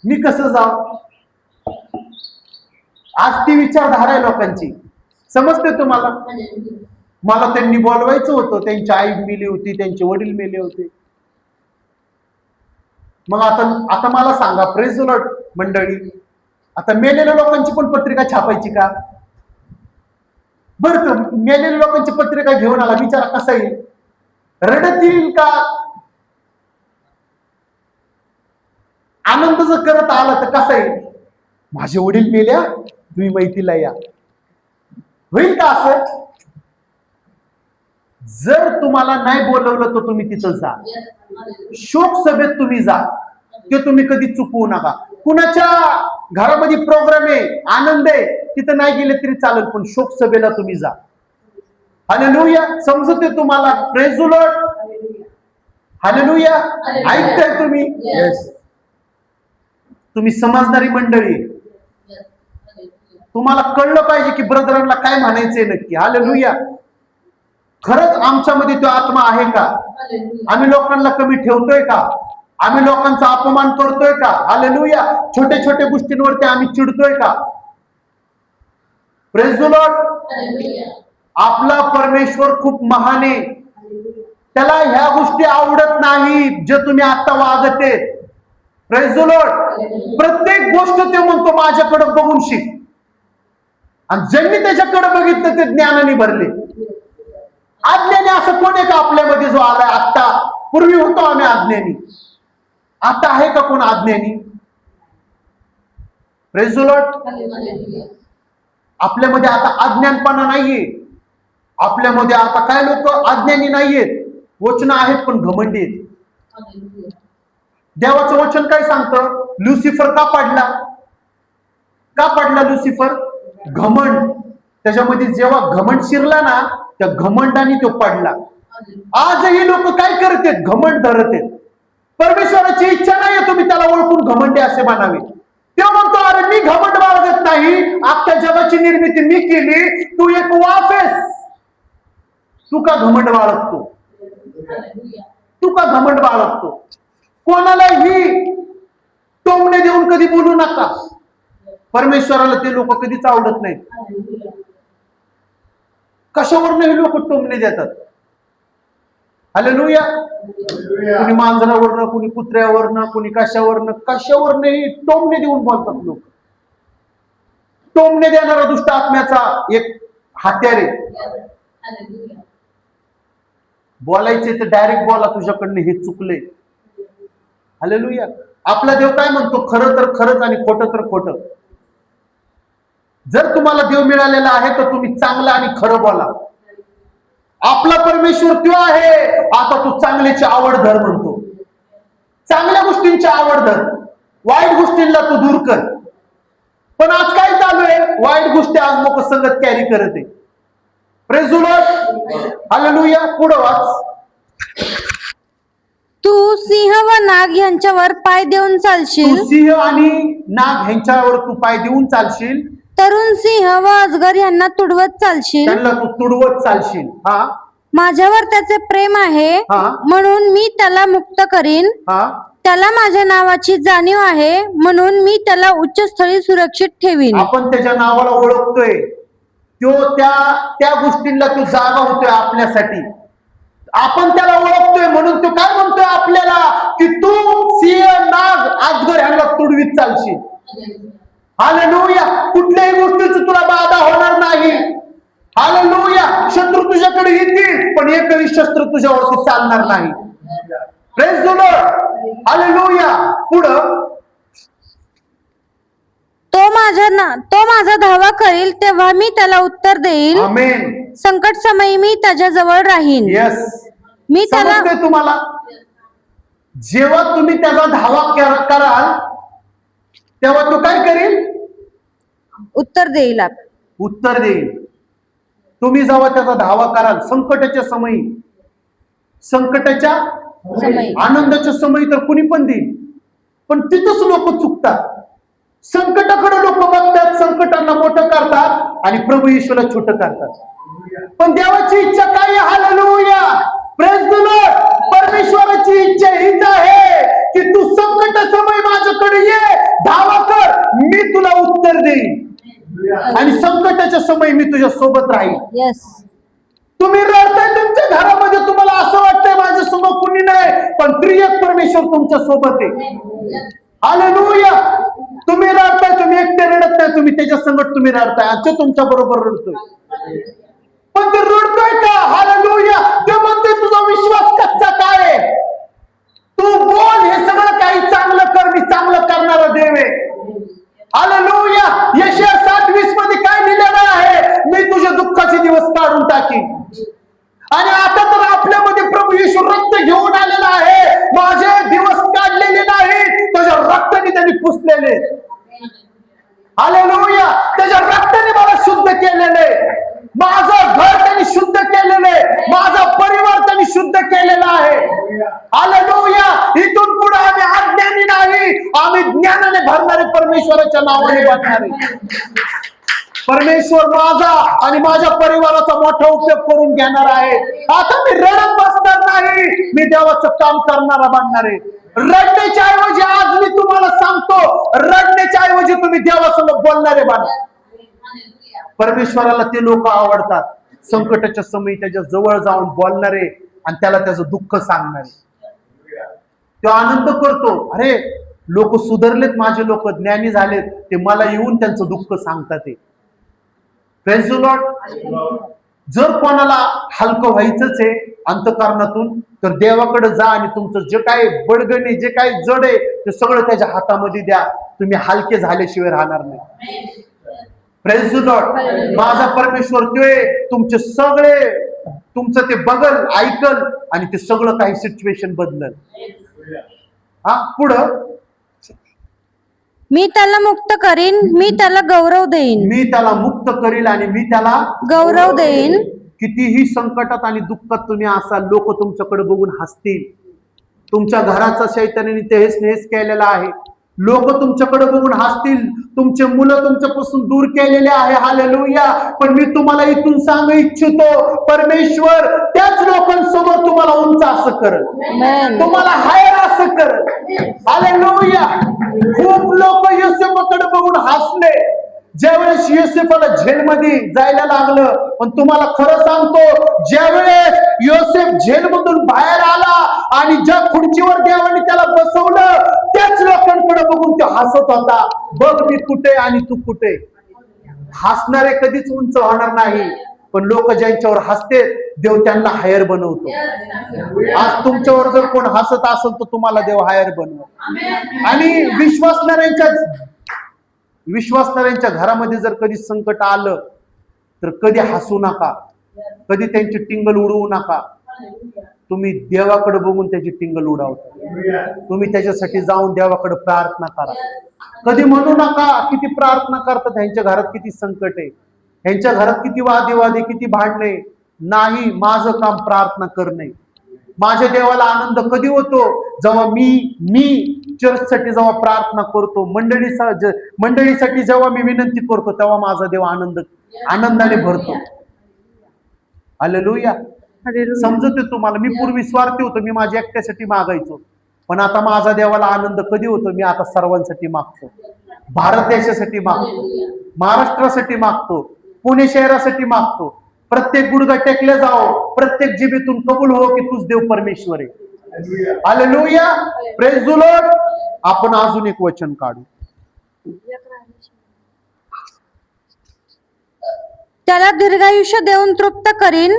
मी कसं जाऊ? आज ती विचारधारा आहे लोकांची. समजते तुम्हाला? मला त्यांनी बोलवायचं होतं, त्यांची आई मेली होती, त्यांचे वडील मेले होते. मग आता मला सांगा, प्रेज द लॉर्ड मंडळी, आता मेलेल्या लोकांची पण पत्रिका छापायची का? बरं, तर मेलेल्या लोकांची पत्रिका घेऊन आला, विचारा कसा येईल? रडत येईल का? आनंद जर करत आला तर कसा येईल? माझे वडील मेल्या, तुम्ही माहितीला या, होईल का असं? जर तुम्हाला नाही बोलवलं तर तुम्ही तिथं जा. शोक सभेत तुम्ही जा, ते तुम्ही कधी चुकवू नका. कुणाच्या घरामध्ये प्रोग्राम आहे, आनंद आहे, तिथं नाही गेले तरी चालेल, पण शोक सभेला तुम्ही जा. हालेलुया. समजते तुम्हाला? Praise the Lord. हालेलुया. ऐकताय तुम्ही? तुम्ही समजणारी मंडळी, तुम्हाला कळलं पाहिजे की ब्रदरांना काय म्हणायचंय नक्की. हालेलुया. खरंच आमच्यामध्ये तो आत्मा आहे का? आम्ही लोकांना कमी ठेवतोय का? आम्ही लोकांचा अपमान करतोय का? हालेलुया. छोट्या छोट्या गोष्टींवरती आम्ही चिडतोय का? Praise the Lord. आपला परमेश्वर खूप महान आहे, त्याला ह्या गोष्टी आवडत नाही जे तुम्ही आता वागते. Praise the Lord. प्रत्येक गोष्ट ते म्हणतो माझ्याकडे बघून शिक, आणि ज्यांनी त्याच्याकडे बघितलं ते ज्ञानाने भरले. आज्ञाने असं असं कोण आहे का आपल्यामध्ये जो आलाय? आता पूर्वी होतो आम्ही अज्ञानी, आता आहे का कोण अज्ञानी? Praise the Lord. आपल्यामध्ये आता अज्ञानपणा नाहीये. आपल्यामध्ये आता काय लोक अज्ञानी नाहीयेत, वचन आहेत पण घमंडी आहेत. देवाचं वचन काय सांगतं? लुसिफर का पडला? का पडला लुसिफर? घमंड. त्याच्यामध्ये जेव्हा घमंड शिरला ना, त्या घमंडाने तो पडला. आजही लोक काय करते? घमंड धरत आहेत. परमेश्वराची इच्छा नाहीये तुम्ही त्याला ओळखून घमंडी असे बनावे. तो म्हणतो, अरे मी घमंड बाळगत नाही, अख्ख्या जगाची निर्मिती मी केली, तू एक वाफ आहेस, तू का घमंड बाळगतो? तू का घमंड बाळगतो? कोणालाही टोमणे देऊन कधी बोलू नका. परमेश्वराला ते लोक कधीच आवडत नाहीत. कशावरनं हे लोक टोमणे देतात? हालेलुया. कुणी मांजरावरनं, कुणी कुत्र्यावरनं, कुणी कशावरनंही टोमणे देऊन बोलतात लोक. टोमणे देणारा दुष्ट आत्म्याचा एक हत्यार आहे. बोलायचे तर डायरेक्ट बोला, तुझ्याकडनं हे चुकलंय. हालेलुया. आपला देव काय म्हणतो? खरं तर खरंच आणि खोटं तर खोटं. जर तुम्हाला देव मिळालेला आहे तर तुम्ही चांगलं आणि खरं बोला. आपला परमेश्वर तो आहे. आता तू चांगल्याची आवड धर म्हणतो. चांगल्या गोष्टींची आवड धर, वाईट गोष्टींना तू दूर कर. पण आज काय चालू आहे? वाईट गोष्टी आज लोक संगत कॅरी करत आहे. Praise the Lord. हालेलुया. पुढं वाच. तू सिंह व नाग यांच्यावर पाय देऊन तू चालशील. सिंह आणि नाग ह्यांच्यावर तू पाय देऊन चालशील. तरुण सिंह व अजगर यांना तुडवत चालशील. त्यांना तू तुडवत चालशील. हा. माझ्यावर त्याचे प्रेम आहे, हा. म्हणून मी त्याला मुक्त करीन. हा. त्याला माझ्या नावाची जाणीव आहे, म्हणून मी त्याला उच्चस्थळी सुरक्षित ठेवीन. आपण त्याच्या नावाला ओळखतोय. तो त्या गोष्टींना तो जागा होतोय आपल्यासाठी. आपण त्याला ओळखतोय म्हणून तो काय म्हणतोय आपल्याला, की तू सिंह, नाग, अजगर ह्यांना तुडवीत चालशील. हालेलुया. कुठल्याही गोष्टीची तुला बाधा होणार नाही. हालेलुया. शत्रू तुझ्याकडे येतील पण एकही शस्त्र तुझ्यावरती चालणार नाही. Praise the Lord. हालेलुया. पुढं. तो माझा धावा करील तेव्हा मी त्याला उत्तर देईल. आमेन. संकट समयी मी त्याच्या जवळ राहीन. यस. मी त्याला समजतंय तुम्हाला? जेव्हा तुम्ही त्याचा धावा कराल तेव्हा तो काय करेल? उत्तर देईल. उत्तर देईल. तुम्ही जेव्हा त्याचा धावा कराल संकटाच्या समयी, संकटाच्या आनंदाच्या समयी तर कुणी पण देईल. पण तिथंच लोक चुकतात. संकटाकडे लोक बघतात, संकटांना मोठं करतात आणि प्रभू येशूला छोटं करतात. पण देवाची इच्छा काय आहे? हालेलुया. Praise the Lord. परमेश्वराची इच्छा हीच आहे की तू संकट समय माझ्याकडे ये, धावा कर, मी तुला उत्तर देईन आणि संकटाच्या समय मी तुझ्या सोबत राहील. यस. तुम्ही रडताय तुमच्या घरामध्ये, तुम्हाला असं वाटतंय माझ्यासमोर कुणी नाही, पण त्रिएक परमेश्वर तुमच्या सोबत आहे. हालेलुया. तुम्ही रडताय, तुम्ही एकटे रडत नाही, तुम्ही त्याच्या संकट तुम्ही रडताय आणि तो तुमच्या बरोबर रडतोय. पण ते रडतोय का? हालेलुया. ते म्हणते तुझा विश्वास कच्चा काय आहे? तू बोल, हे सगळं काही चांगलं कर, मी चांगलं करणारा देव आहे. हालेलुया. यशाया 7:20 मध्ये काय लिहिलेलं आहे? मी तुझे दुःखाचे दिवस काढून टाकीन. आणि आता तर आपल्यामध्ये प्रभू येशू रक्त घेऊन आलेला आहे. माझे दिवस काढलेले नाही, त्याच्या रक्ताने त्यांनी पुसलेले. हालेलुया. त्याच्या रक्ताने मला शुद्ध केलेले, माझं घर त्यांनी शुद्ध केलेले, माझा परिवार त्यांनी शुद्ध केलेला आहे. हालेलुया. इथून पुढे आम्ही अज्ञानी नाही, आम्ही ज्ञानाने भरणारे परमेश्वराच्या नावाने बनणारे. परमेश्वर माझा आणि माझ्या परिवाराचा मोठा उपयोग करून घेणार आहे. आता मी रडत बसणार नाही, मी देवाचं काम करणारा बनणार आहे. रडण्याच्या ऐवजी आज मी तुम्हाला सांगतो, रडण्याच्या ऐवजी तुम्ही देवासोबत बोलणारे बना. परमेश्वराला ते लोक आवडतात, संकटाच्या समयी त्याच्या जवळ जाऊन बोलणारे आणि त्याला त्याचं दुःख सांगणारे. तो आनंद करतो, अरे लोक सुधारलेत, माझे लोक ज्ञानी झालेत, ते मला येऊन त्यांचं दुःख सांगतात. Praise the Lord. जर कोणाला हलकं व्हायचंच आहे अंतःकरणातून, तर देवाकडे जा आणि तुमचं जे काय बडगण आहे, जे काय जड आहे, ते सगळं त्याच्या हातामध्ये द्या. तुम्ही हलके झाल्याशिवाय राहणार नाही. Praise the Lord. माझा परमेश्वर ते तुमचे सगळे, तुमचं ते बघल, ऐकल आणि ते सगळं काही सिच्युएशन बदलल. हा, पुढं. मी त्याला मुक्त करीन, मी त्याला गौरव देईन. मी त्याला मुक्त करील आणि मी त्याला गौरव देईन. कितीही संकटात आणि दुःखात तुम्ही असाल, लोक तुमच्याकडे बघून हसतील. तुमच्या घराचा शैतानाने तेच नेस केलेला आहे. लोक तुमच्याकडे बघून हसतील. तुमचे मुलं तुमच्यापासून दूर केलेले आहे. हालेलुया. पण मी तुम्हाला इथून सांगू इच्छितो, परमेश्वर त्याच लोकांसमोर तुम्हाला उंच असं करल, तुम्हाला हायर असं करल. हालेलुया. खूप लोक योसेफाकडे बघून हसले ज्यावेळेस योसेफाला जेलमध्ये जायला लागलं. पण तुम्हाला खरं सांगतो, ज्यावेळेस योसेफ जेलमधून बाहेर आला आणि ज्या खुर्चीवर देवाने त्याला बसवलं, त्याच लोकांकडे बघून तो हसत होता. बघ मी कुठे आणि तू कुठे. हसणारे कधीच उंच होणार नाही, पण लोक ज्यांच्यावर हसते देव त्यांना हायर बनवतो. आज तुमच्यावर जर कोण हसत असेल तर तुम्हाला देव हायर बनवतो. आणि विश्वासणाऱ्यांच्या घरामध्ये जर कधी संकट आलं तर कधी हसू नका, कधी त्यांची टिंगल उडवू नका. तुम्ही देवाकडे बघून त्याची टिंगल उडवता. तुम्ही त्याच्यासाठी जाऊन देवाकडे प्रार्थना करा. कधी म्हणू नका किती प्रार्थना करतात, ह्यांच्या घरात किती संकट आहे, ह्यांच्या घरात किती वादविवाद आहे, किती भांडणे. नाही, माझं काम प्रार्थना करणे. माझ्या देवाला आनंद कधी होतो, जेव्हा मी चर्चसाठी जेव्हा प्रार्थना करतो, मंडळीसाठी जेव्हा मी विनंती करतो, तेव्हा माझा देव आनंदाने भरतो. हालेलुया. समजते तुम्हाला. मी पूर्वी स्वार्थी होतो, मी माझ्या एकट्यासाठी मागायचो. पण आता माझा देवाला आनंद कधी होतो, मी आता सर्वांसाठी मागतो. भारत देशासाठी मागतो, महाराष्ट्रासाठी मागतो, पुणे शहरासाठी मागतो. प्रत्येक गुडघा टेकले जाओ, प्रत्येक जिभेतून कबूल हो की तूच देव परमेश्वर आहे. हालेलुया. Praise the Lord. आपण अजून एक वचन काढू. त्याला दीर्घायुष्य देऊन तृप्त करीन,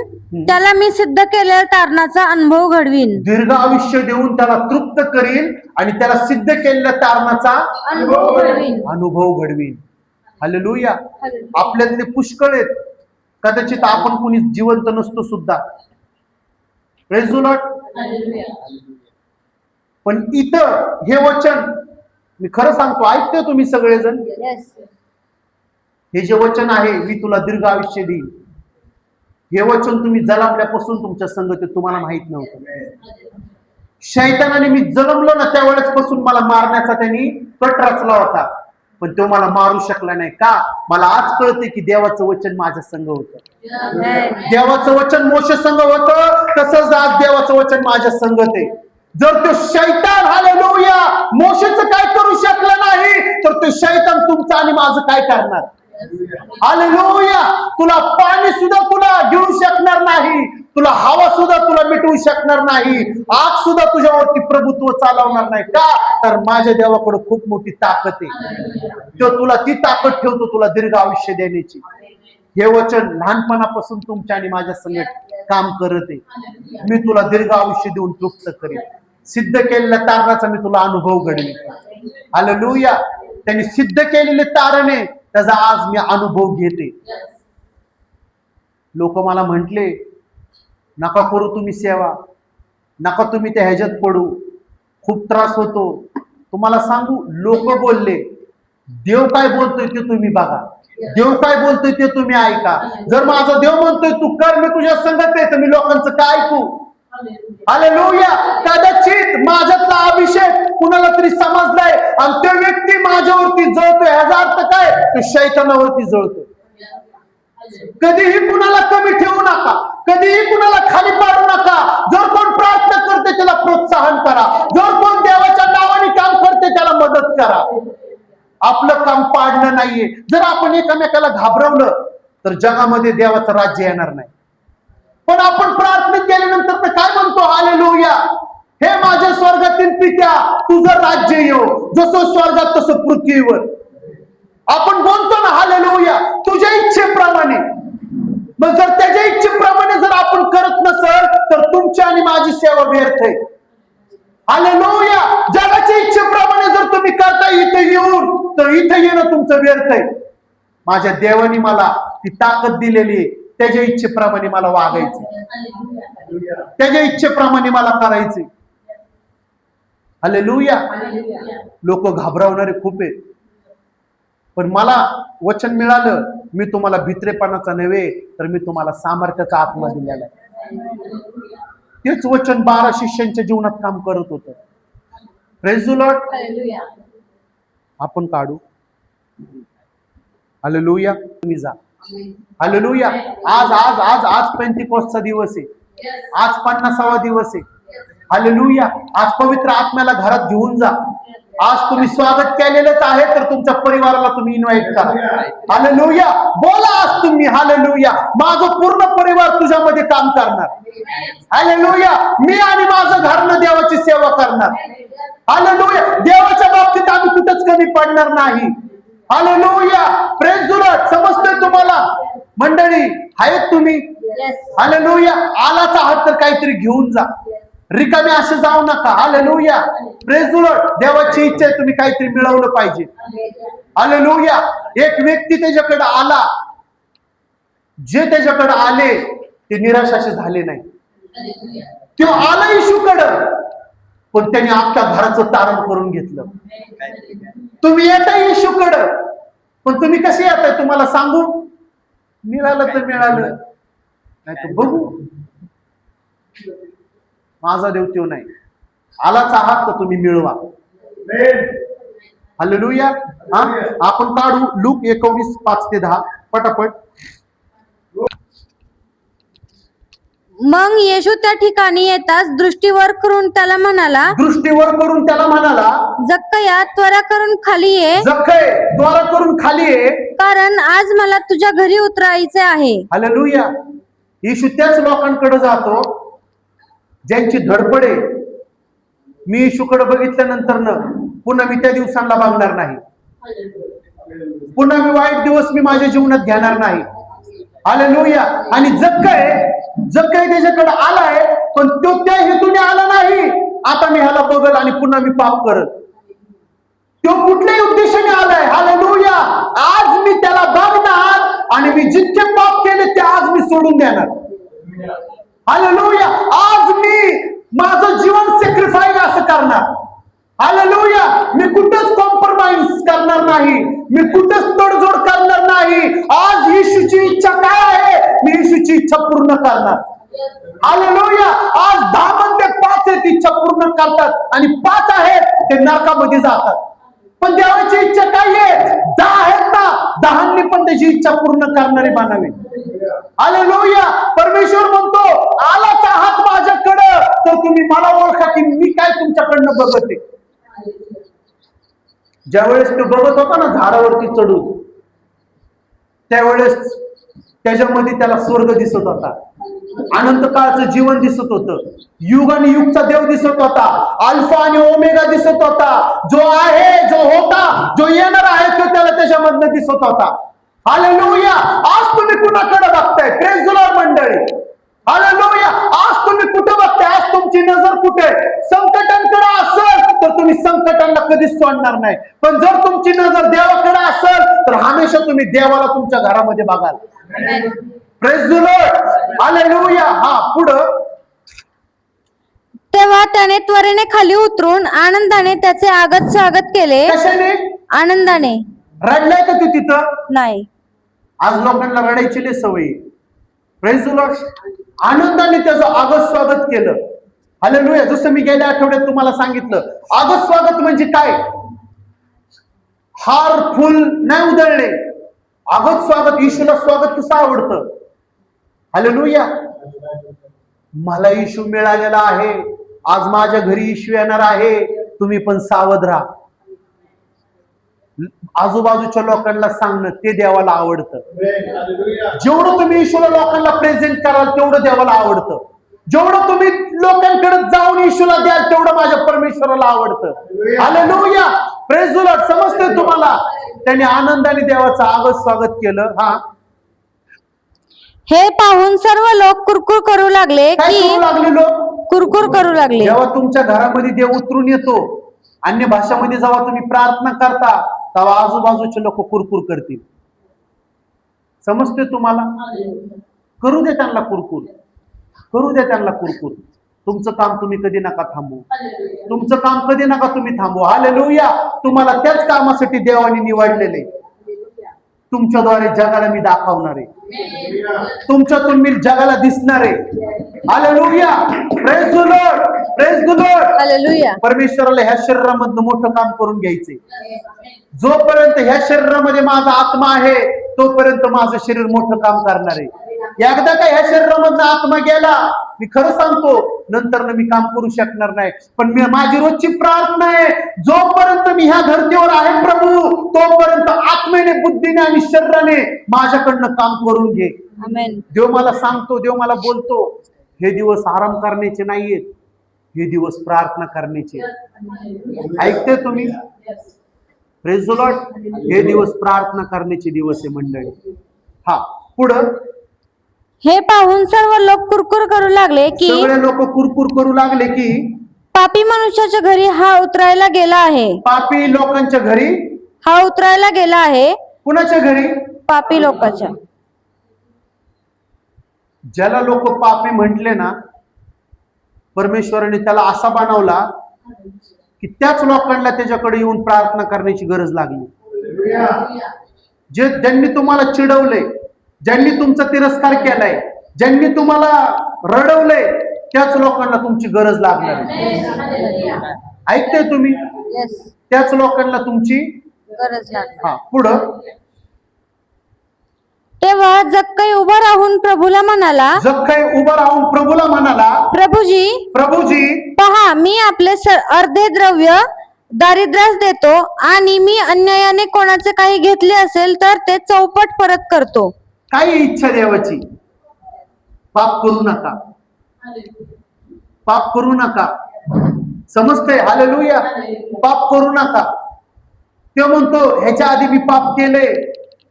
त्याला मी सिद्ध केलेल्या तारणाचा अनुभव घडवीन. दीर्घ आयुष्य देऊन त्याला तृप्त करीन आणि त्याला सिद्ध केलेल्या तारणाचा अनुभव घडवीन. हालेलुया. आपल्यातले पुष्कळ आहेत, कदाचित आपण कोणी जिवंत नसतो सुद्धा. Praise the Lord. पण इथं हे वचन मी खरं सांगतो, ऐकते तुम्ही सगळेजण, हे जे वचन आहे, मी तुला दीर्घ आयुष्य देईन, हे वचन तुम्ही जन्मल्यापासून तुमच्या संगतीत तुम्हाला माहित नव्हतं. शैतानाने मी जन्मलो ना त्यावेळेस पासून मला मारण्याचा त्यांनी कट रचला होता, पण तो मला मारू शकला नाही. का? मला आज कळते की देवाचं वचन माझ्या संग होतं. देवाचं वचन मोशे संग होतं, तसंच आज देवाचं वचन माझ्या संगत आहे. जर तो शैतान, हालेलुया, मोशेचं काय करू शकला नाही, तर तो शैतान तुमचं आणि माझं काय करणार? हालेलुया. तुला पाणी सुद्धा तुला घेऊ शकणार नाही, तुला हवा सुद्धा तुला मिटवू शकणार नाही, आग सुद्धा तुझ्यावरती प्रभुत्व चालवणार नाही. का? तर माझ्या देवाकडे खूप मोठी ताकद आहे. तो तुला ती ताकद ठेवतो, तुला दीर्घ आयुष्य देण्याची. हे वचन लहानपणापासून तुमच्या आणि माझ्या संगत काम करत आहे. मी तुला दीर्घ आयुष्य देऊन तृप्त करेन, सिद्ध केलेल्या तारणाचा मी तुला अनुभव घडवीन. हालेलुया. त्यांनी सिद्ध केलेले तारणे त्याचा आज मी अनुभव घेते. लोक मला म्हटले, नका करू तुम्ही सेवा, नका तुम्ही त्या ह्याच्यात पडू, खूप त्रास होतो. तुम्हाला सांगू, लोक बोलले, देव काय बोलतोय ते तुम्ही बघा, देव काय बोलतोय ते तुम्ही ऐका. जर माझा देव म्हणतोय तू कर, मी तुझ्या संगत आहे, तर मी लोकांचं काय ऐकू? हालेलुया. कदाचित माझ्यातला अभिषेक कुणाला तरी समजलाय आणि तो व्यक्ती माझ्यावरती जळतोय, ह्याचा अर्थ काय? तो शैतानावरती जळतोय. कधीही कुणाला कमी ठेवू नका, कधीही कुणाला खाली पाडू नका. जर कोण प्रार्थना करते त्याला प्रोत्साहन करा, जर कोण देवाच्या नावाने काम करते त्याला मदत करा. आपलं काम पाडणं नाहीये. जर आपण एकमेकाला घाबरवलं तर जगामध्ये देवाचं राज्य येणार नाही. पण आपण प्रार्थना केल्यानंतर काय म्हणतो? हालेलुया. हे माझ्या स्वर्गातील पित्या, तुझं राज्य येऊ, जसं स्वर्गात तसं पृथ्वीवर. आपण बोलतो ना हालेलुया, तुझ्या इच्छेप्रमाणे. मग जर त्याच्या इच्छेप्रमाणे जर आपण करत नसल तर तुमची आणि माझी सेवा व्यर्थ आहे. हालेलुया. जगाच्या इच्छेप्रमाणे जर तुम्ही करता इथे येऊन, तर इथे येणं तुमचं व्यर्थ आहे. माझ्या देवानी मला ती ताकद दिलेली आहे, त्याच्या इच्छेप्रमाणे मला वागायचं, त्याच्या इच्छेप्रमाणे मला करायचे. हालेलुया. लोक घाबरवणारे खूप आहेत, पण मला वचन मिळालं, मी तुम्हाला भित्रेपणाचा नव्हे तर मी तुम्हाला सामर्थ्याचा आत्मा दिलेला आहे. तेच वचन 12 शिष्यांच्या जीवनात काम करत होतं. Praise the Lord. आपण काढू. हालेलुया. तुम्ही जा. हालेलुया. आज आज आज आज पेंतिकोस्तचा दिवस आहे. आज 50वा दिवस आहे. हालेलुया. आज पवित्र आत्म्याला घरात घेऊन जा. आज तुम्ही स्वागत केलेलंच आहे, तर तुमच्या परिवाराला तुम्ही इन्व्हाइट करा. हालेलुया. बोला आज तुम्ही. हालेलुया. माझं पूर्ण परिवार तुझ्यामध्ये काम करणार. हालेलुया. मी आणि माझं घरनं देवाची सेवा करणार. हालेलुया. देवाच्या बाबतीत आम्ही कुठंच कमी पडणार नाही. हालेलुया. Praise the Lord. समजतंय तुम्हाला मंडळी? आहेत तुम्ही? हालेलुया. आलाच आहात तर काहीतरी घेऊन जा. रिकामे असे जाऊ नका. हालेलुया. Praise the Lord. देवाची इच्छा आहे तुम्ही काहीतरी मिळवलं पाहिजे. हालेलुया. एक व्यक्ती त्याच्याकडे आला, जे त्याच्याकडे आले ते निराशाचे झाले नाही. तो आला येशूकडं, पण त्याने आपल्या घराचं तारण करून घेतलं. तुम्ही येता येशूकडं, पण तुम्ही कसे येताय तुम्हाला सांगू? मिळालं तर मिळालं, नाही तर बघू. माझा देव तो नाही. आलाच आहात तर तुम्ही मिळवा. हालेलुया. हा, आपण काढू लूक 21:5-10 पटापट. मग येशू त्या ठिकाणी येताच दृष्टीवर करून त्याला म्हणाला, जक्कया, त्वरा करून खाली ये. जक्कय, त्वरा करून खाली ये, कारण आज मला तुझ्या घरी उतरायचे आहे. हालेलुया. येशू त्याच लोकांकडे जातो ज्यांची धडपड आहे. मी येशूकडे बघितल्यानंतर पुन्हा मी त्या दिवसांना बघणार नाही. पुन्हा मी वाईट दिवस मी माझ्या जीवनात घेणार नाही. हालेलुया. आणि जक्कय त्याच्याकडे आलाय, पण तो त्या हेतूने आला नाही, आता मी ह्याला बघल आणि पुन्हा मी पाप करत. तो कुठल्याही उद्देशाने आलाय. हालेलुया. आज मी त्याला बघणार आणि मी जितके पाप केले ते आज मी सोडून देणार. हालेलुया. आज मी माझं जीवन सॅक्रिफाईस असं करणार. हालेलुया. मी कुठंच कॉम्प्रोमाइज करणार नाही, मी कुठंच तडजोड करणार नाही. आज येशूची इच्छा काय आहे, मी येशूची इच्छा पूर्ण करणार. हालेलुया. आज 10 मधले 5 आहेत इच्छा पूर्ण करतात आणि 5 आहेत ते नरकामध्ये जातात. पण देवाची इच्छा काय आहे? 10 आहेत ना, 10 पण त्याची इच्छा पूर्ण करणारी बनावी. हालेलुया. परमेश्वर म्हणतो, आलाच आहात माझ्याकडं तर तुम्ही मला ओळखा की मी काय तुमच्याकडनं बघते. ज्यावेळेस तो बघत होता ना झाडावरती चढून, त्यावेळेस त्याच्यामध्ये त्याला स्वर्ग दिसत होता, अनंत काळचं जीवन दिसत होतं, युग आणि युगचा देव दिसत होता, अल्फा आणि ओमेगा दिसत होता, जो आहे, जो होता, जो येणार आहे तो त्याला त्याच्यामधनं दिसत होता. हालेलुया. आज तुम्ही कुणाकडे बघताय? प्रेज द लॉर्ड मंडळी. हालेलुया. आज तुम्ही कुठे बघताय? आज तुमची नजर कुठे? संकटांकडे असेल तर तुम्ही संकटांना कधीच सोडणार नाही, पण जर तुमची नजर देवाकडे असेल तर हमेशा तुम्ही देवाला तुमच्या घरामध्ये बघाल. Praise the Lord. हालेलुया. हा, पुढं. तेव्हा त्याने त्वरेने खाली उतरून आनंदाने त्याचे आगत स्वागत केले. कशाने? आनंदाने. रडलाय का तू तिथं? नाही. आज लोकांना रडायची लय सवय. Praise the Lord. आनंदाने त्याचं आगत स्वागत केलं. हालेलुया. जसं मी गेल्या आठवड्यात तुम्हाला सांगितलं, आगत स्वागत म्हणजे काय? हार फुल नाही उधळले. आगत स्वागत, येशूला स्वागत कसं आवडतं. हालेलुया. मला येशू मिळालेला आहे, आज माझ्या घरी येशू येणार आहे, तुम्ही पण सावध राहा. आजूबाजूच्या लोकांना सांगणं ते देवाला आवडतं. जेवढं तुम्ही येशूला लोकांना प्रेझेंट कराल तेवढं देवाला आवडतं. जेवढं तुम्ही लोकांकडे जाऊन येशूला द्याल तेवढं माझ्या परमेश्वराला आवडतं. हालेलुया. Praise the Lord. समजतंय तुम्हाला? त्याने आनंदाने देवाचं आगत स्वागत केलं. हा, हे पाहून सर्व लोक कुरकुर करू लागले काय की करू लागले लोक? कुरकुर करू लागले. जेव्हा तुमच्या घरामध्ये देव उतरून येतो, अन्य भाषामध्ये जेव्हा तुम्ही प्रार्थना करता, तेव्हा आजूबाजूचे लोक कुरकुर करतील. समजते तुम्हाला? करू दे त्यांना कुरकुर, करू दे त्यांना कुरकुर. तुमचं काम तुम्ही कधी नका थांबू, तुमचं काम कधी नका तुम्ही थांबू. हालेलुया. तुम्हाला त्याच कामासाठी देवाने निवडलेले. तुमच्याद्वारे जगाला मी दाखवणार आहे, तुमच्यातून मी जगाला दिसणार आहे. Hallelujah. Praise the Lord, praise the Lord. Hallelujah. परमेश्वराला ह्या शरीरामधनं मोठं काम करून घ्यायचंय. जोपर्यंत ह्या शरीरामध्ये माझा आत्मा आहे, तोपर्यंत माझं शरीर मोठं काम करणार आहे. एकदा का ह्या शरीरामधला आत्मा गेला, मी खरं सांगतो, नंतर मी काम करू शकणार नाही. पण माझी रोजची प्रार्थना आहे, जोपर्यंत मी ह्या धर्तीवर आहे प्रभू, तोपर्यंत आत्मेने, बुद्धीने आणि शरीराने माझ्याकडनं काम करून घे. आमेन. देव मला सांगतो, देव मला बोलतो, हे दिवस आराम करण्याचे नाहीयेत, हे दिवस प्रार्थना करण्याचे. ऐकते तुम्ही? Praise the Lord. हे दिवस प्रार्थना करण्याचे दिवस आहे मंडळी. हा, पुढं. हे पाहून सर्व लोक कुरकुर करू लागले की सगळे लोक कुरकुर करू लागले की पापी मनुष्याच्या घरी हा उतरायला गेला आहे. पापी लोकांच्या घरी हा उतरायला गेला आहे. कुणाच्या घरी? पापी लोकांच्या. ज्याला लोक पापी म्हटले ना, परमेश्वराने त्याला असा बनवला की त्याच लोकांना त्याच्याकडे येऊन प्रार्थना करण्याची गरज लागली. ज्यांनी तुम्हाला चिडवलंय, ज्यांनी तुमचा तिरस्कार केलाय, ज्यांनी तुम्हाला रडवलंय, त्याच लोकांना तुमची गरज लागणार आहे. ऐकताय तुम्ही? त्याच लोकांना तुमची गरज लागणार. हा, पुढं. तेव्हा जक्कई उभा राहून प्रभूला म्हणाला, जक्कई उभा राहून प्रभूला म्हणाला, प्रभूजी, प्रभूजी, पहा, मी आपले अर्धे द्रव्य दारिद्र्यास देतो आणि मी अन्यायाने कोणाचे काही घेतले असेल तर ते चौपट परत करतो. काही इच्छा देवाची. पाप करू नका, पाप करू नका. समजतंय? हालेलुया. पाप करू नका. तो म्हणतो, ह्याच्या आधी मी पाप केले,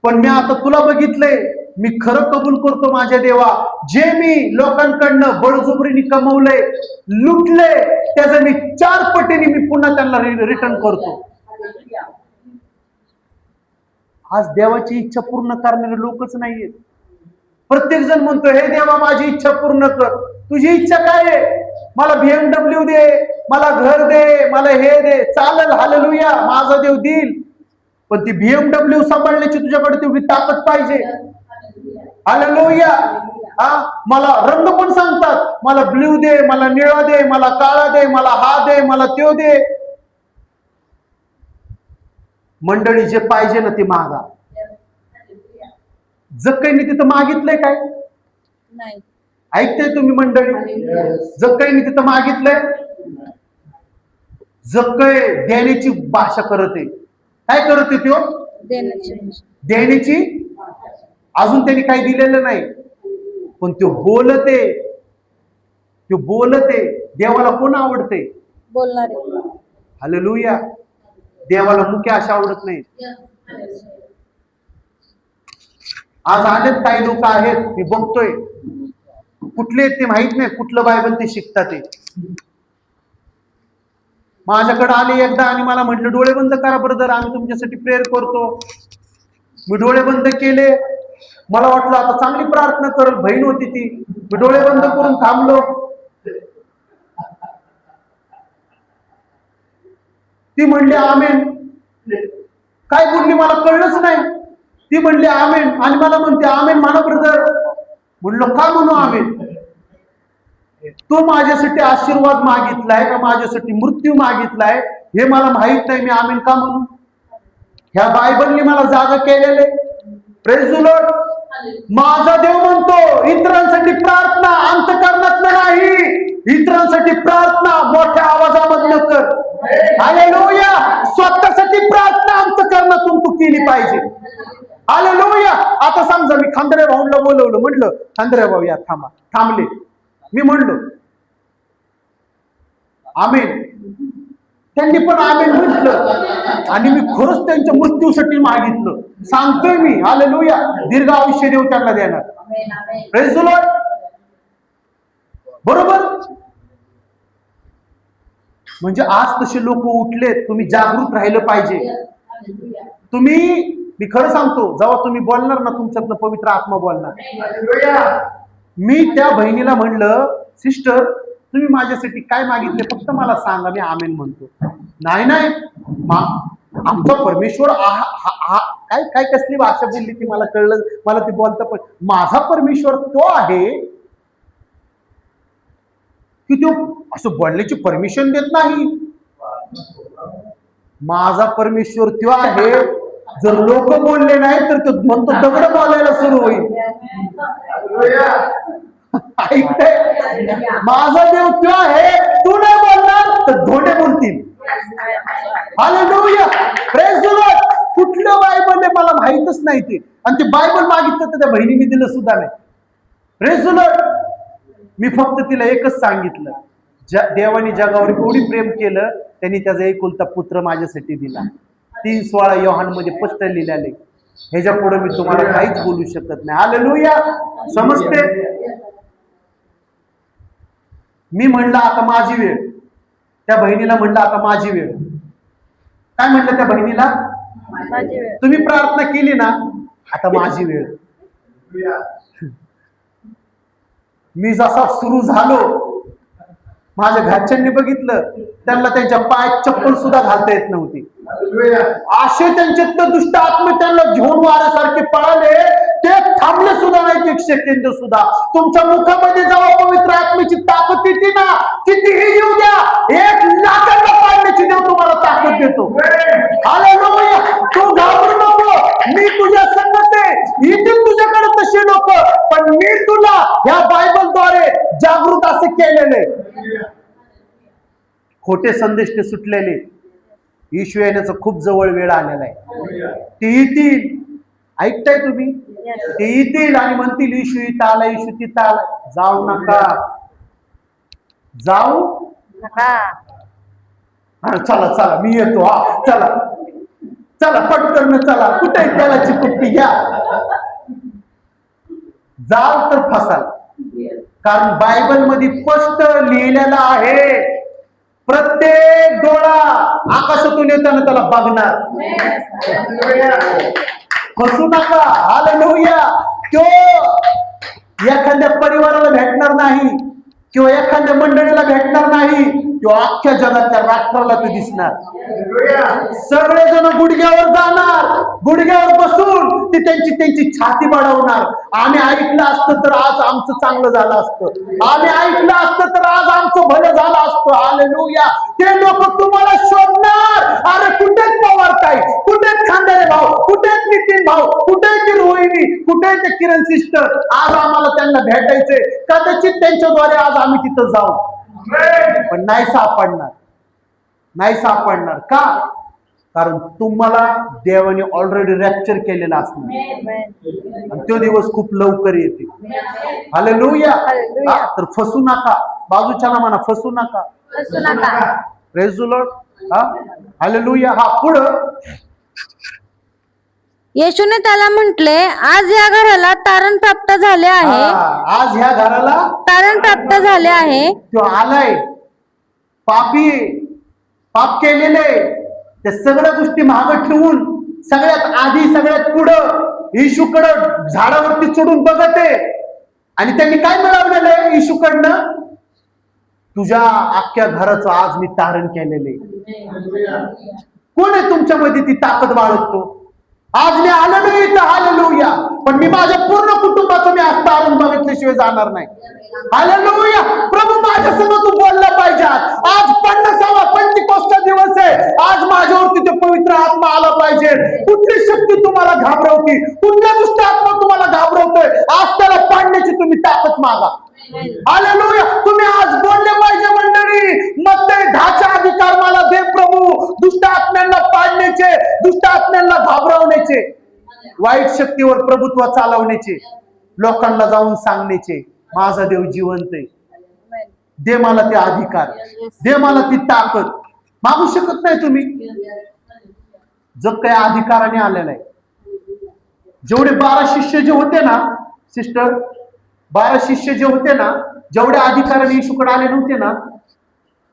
पण मी आता तुला बघितलंय, मी खरं कबूल करतो माझ्या देवा, जे मी लोकांकडनं बळजुबरीने कमवलंय, लुटले, त्याचं मी 4 पटीने मी पुन्हा त्यांना रिटर्न करतो. आज देवाची इच्छा पूर्ण करणारे लोकच नाहीयेत. प्रत्येक जण म्हणतो, हे देवा माझी इच्छा पूर्ण कर. तुझी इच्छा काय आहे? मला BMW दे, मला घर दे, मला हे दे. चालेल, हालेलुया, माझा देव देईल, पण ती BMW सांभाळण्याची तुझ्याकडे तेवढी ताकद पाहिजे. हालेलुया. मला रंग पण सांगतात, मला ब्ल्यू दे, मला निळा दे, मला काळा दे, मला हा दे, मला त्यो दे. मंडळी, जे पाहिजे ना ते मागा. जक्कईने तिथं मागितलंय काय? नाही. ऐकताय तुम्ही मंडळी? जक्कईने तिथं मागितलंय? जक्कई देण्याची भाषा करत आहे. काय करत आहे त्यो? देण्याची. अजून त्यांनी काही दिलेलं नाही, पण तो बोलते, तो बोलते. देवाला कोण आवडते? बोलणारे. हालेलुया. देवाला मुख्य अशा आवडत नाही. आज अनेक काही लोक आहेत, मी बघतोय, कुठले ते माहित नाही, कुठलं बायबल ते शिकतात. ते माझ्याकडे आले एकदा आणि मला म्हटलं, डोळे बंद करा ब्रदर, आम्ही तुमच्यासाठी प्रेयर करतो. मी डोळे बंद केले. मला वाटलं आता चांगली प्रार्थना करत, बहीण होती ती. मी डोळे बंद करून थांबलो. ती म्हणली आमेन. काय बोलली मला कळलंच नाही. ती म्हणली आमेन आणि मला म्हणते आमेन म्हणा ब्रदर. म्हणलं का म्हणू आमेन? तो माझ्यासाठी आशीर्वाद मागितलाय का माझ्यासाठी मृत्यू मागितलाय हे मला माहित नाही. मी आमेन का म्हणू? ह्या बायबलने मला जागा केलेले. Praise the Lord. माझा देव म्हणतो, इतरांसाठी प्रार्थना अंतःकरणात नाही, इतरांसाठी प्रार्थना मोठ्या आवाजामधनं कर. हालेलुया. स्वतःसाठी प्रार्थना अंतःकरणातून तू केली पाहिजे. हालेलुया. आता समजा मी खांदरे भाऊंना बोलवलं, म्हटलं खांदरे भाऊ या थांबा. थांबले. मी म्हणलो आमेन, त्यांनी पण आमेन म्हटलं आणि मी खरंच त्यांच्या मृत्यूसाठी मागितलं. सांगतोय मी, हालेलुया, दीर्घ आयुष्य देव त्यांना देणार. Praise the Lord. बरोबर. म्हणजे आज तसे लोक उठलेत. तुम्ही जागृत राहिलं पाहिजे. मी खरं सांगतो, जेव्हा तुम्ही बोलणार ना, तुमच्यातलं पवित्र आत्मा बोलणार. मी त्या बहिणीला म्हणलं, सिस्टर तुम्ही माझ्यासाठी काय मागितले फक्त मला सांगा, मी आमेन म्हणतो. नाही आमचा परमेश्वर काय काय कसली भाषा बोलली ती मला कळलं, मला ती बोलता. पण माझा परमेश्वर तो आहे की तो असं बोलण्याची परमिशन देत नाही. माझा परमेश्वर तो आहे, जर लोक बोलले नाही तर तो म्हणतो दगड बोलायला सुरू होईल. ऐकतंय? माझा देव तो आहे, तू नाही बोलणार तर धोंडे बोलतील. हालेलुया. Praise the Lord. कुठलं बायबल आहे मला माहितच नाही ते, आणि ते बायबल मागितलं तर त्या बहिणीने दिलं सुद्धा नाही. Praise the Lord. मी फक्त तिला एकच सांगितलं, देवाने जगावर एवढी प्रेम केलं, त्यांनी त्याचा एकुलता पुत्र माझ्यासाठी दिला. 3:16 योहान मध्ये स्पष्ट लिहिलेले. ह्याच्या पुढे मी तुम्हाला काहीच बोलू शकत नाही. हालेलुया. समजते? मी म्हणलं आता माझी वेळ. त्या बहिणीला म्हणलं आता माझी वेळ. काय म्हणलं त्या बहिणीला? तुम्ही प्रार्थना केली ना, आता माझी वेळ. मी जसा सुरू झालो, माझ्या घरच्यांनी बघितलं, त्यांना त्यांच्या पायात चप्पल सुद्धा घालता येत नव्हती. असे त्यांचे दुष्ट आत्मे त्यांना घेऊन वाऱ्यासारखे पळाले, ते थांबले सुद्धा नाही एक सेकंद सुद्धा. तुमच्या मुखामध्ये जेव्हा पवित्र आत्म्याची ताकद येते ना, कितीही येऊ द्या, 1,00,000ला पाडण्याची देव तुम्हाला ताकद देतो. हालेलुया. तू घाबरू नको, मी तुझ्या संगत आहे. येतील तुझ्याकडे तसे लोक, पण मी तुला ह्या बायबलद्वारे जागृत असे केलेले. खोटे संदेश ते सुटलेले. येशू येण्याचा खूप जवळ वेळ आलेला आहे. ते येतील. ऐकताय तुम्ही? ते येतील आणि म्हणतील येशू इथं आला, येशू तिथं आला. जाऊ नका, जाऊ नका. चला चला मी येतो. हा चला चला पटकन चला. कुठे त्यालाची कुट्टी घ्या. जाल तर फसाल. कारण बायबल मध्ये स्पष्ट लिहिलेलं आहे, प्रत्येक डोळा आकाशातून येताना त्याला बघणार. फसू नका. हालेलुया. तो एखाद्या परिवाराला भेटणार नाही किंवा एखाद्या मंडळीला भेटणार नाही, तो अख्ख्या जगातल्या राष्ट्राला ते दिसणार. सगळेजण गुडघ्यावर जाणार, गुडघ्यावर बसून ते त्यांची छाती बडवणार. आम्ही ऐकलं असतं तर आज आमचं चांगलं झालं असतं, आम्ही ऐकलं असतं तर आज आमचं भलं झालं असतं. हालेलुया. ते लोक तुम्हाला शोधणार. अरे कुठेच पवार ताई, कुठेच खांदारे भाऊ, कुठेच नितीन भाऊ, कुठे ती रोहिणी, कुठे ते किरण सिस्टर. आज आम्हाला त्यांना भेटायचंय. कदाचित त्यांच्याद्वारे आज आम्ही तिथं जाऊ, पण नाही सापडणार. नाही सापडणार. का? कारण तुम्हाला देवाने ऑलरेडी रॅप्चर केलेला असणार, आणि तो दिवस खूप लवकर येते. हालेलुया. तर फसू नका. बाजूच्याला म्हणा फसू नका. Praise the Lord. हालेलुया. हा पुढं येशूने त्याला म्हटले, आज या घराला तारण प्राप्त झाले आहे. आज ह्या घराला तारण प्राप्त झाले आहे. तो आलाय, पापी, पाप केलेले, त्या सगळ्या गोष्टी मागं ठेवून सगळ्यात आधी सगळ्यात पुढं येशूकडं झाडावरती चढून बघत आहे. आणि त्यांनी काय मिळवलेलं आहे येशूकडनं? तुझ्या अख्ख्या घराचं आज मी तारण केलेले. कोण आहे तुमच्यामध्ये ती ताकद बाळगतो? आज मी आलो नाही इथं. हालेलुया. पण मी माझ्या पूर्ण कुटुंबाचं मी आज तारण बघितल्याशिवाय जाणार नाही. हालेलुया. प्रभू माझ्यासमोर तू बोलला पाहिजे. आज 50वा पेंतिकोस्टचा दिवस आहे. आज माझ्यावरती तो पवित्र आत्मा आला पाहिजे. कुठली शक्ती तुम्हाला घाबरवती, कुठला दुष्ट आत्मा तुम्हाला घाबरवतोय, आज त्याला पाडण्याची तुम्ही ताकद मागा. हालेलुया. तुम्ही आज बोलले पाहिजे मंडळी, मत्ते 10चा अधिकार मला दे प्रभू, दुष्ट आत्म्यांना पाडण्याचे, दुष्ट आत्म्यांना घाबरवण्याचे, वाईट शक्तीवर प्रभुत्व चालवण्याचे, लोकांना जाऊन सांगण्याचे. माझा देव जिवंत आहे. दे मला ते अधिकार, दे मला ती ताकद. मागू शकत नाही तुम्ही. जग काही अधिकाराने आलेला आहे. जेवढे 12 शिष्य जे होते ना, सिस्टर, 12 शिष्य जे होते ना, जेवढ्या अधिकाराने येशूकडे आले नव्हते ना,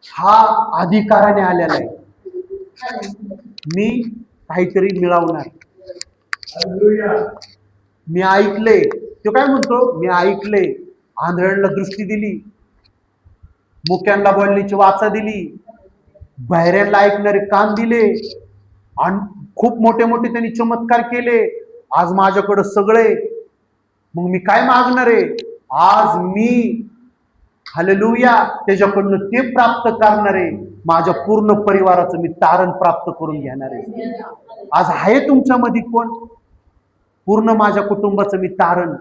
हा अधिकाराने आलेला आहे. मी काहीतरी मिळवणार. मी ऐकले, तो काय म्हणतो, मी ऐकले, आंधळ्यांना दृष्टी दिली, मुक्यांना बोलण्याची वाचा दिली, बहिऱ्यांना ऐकणारे कान दिले, आणि खूप मोठे मोठे त्यांनी चमत्कार केले. आज माझ्याकडं सगळे, मग मी काय मागणार आहे? आज मी हालेलुया त्याच्याकडनं ते प्राप्त करणार आहे. माझ्या पूर्ण परिवाराचं मी तारण प्राप्त करून घेणार आहे. आज आहे तुमच्यामध्ये कोण? पूर्ण माझ्या कुटुंबाचं मी तारण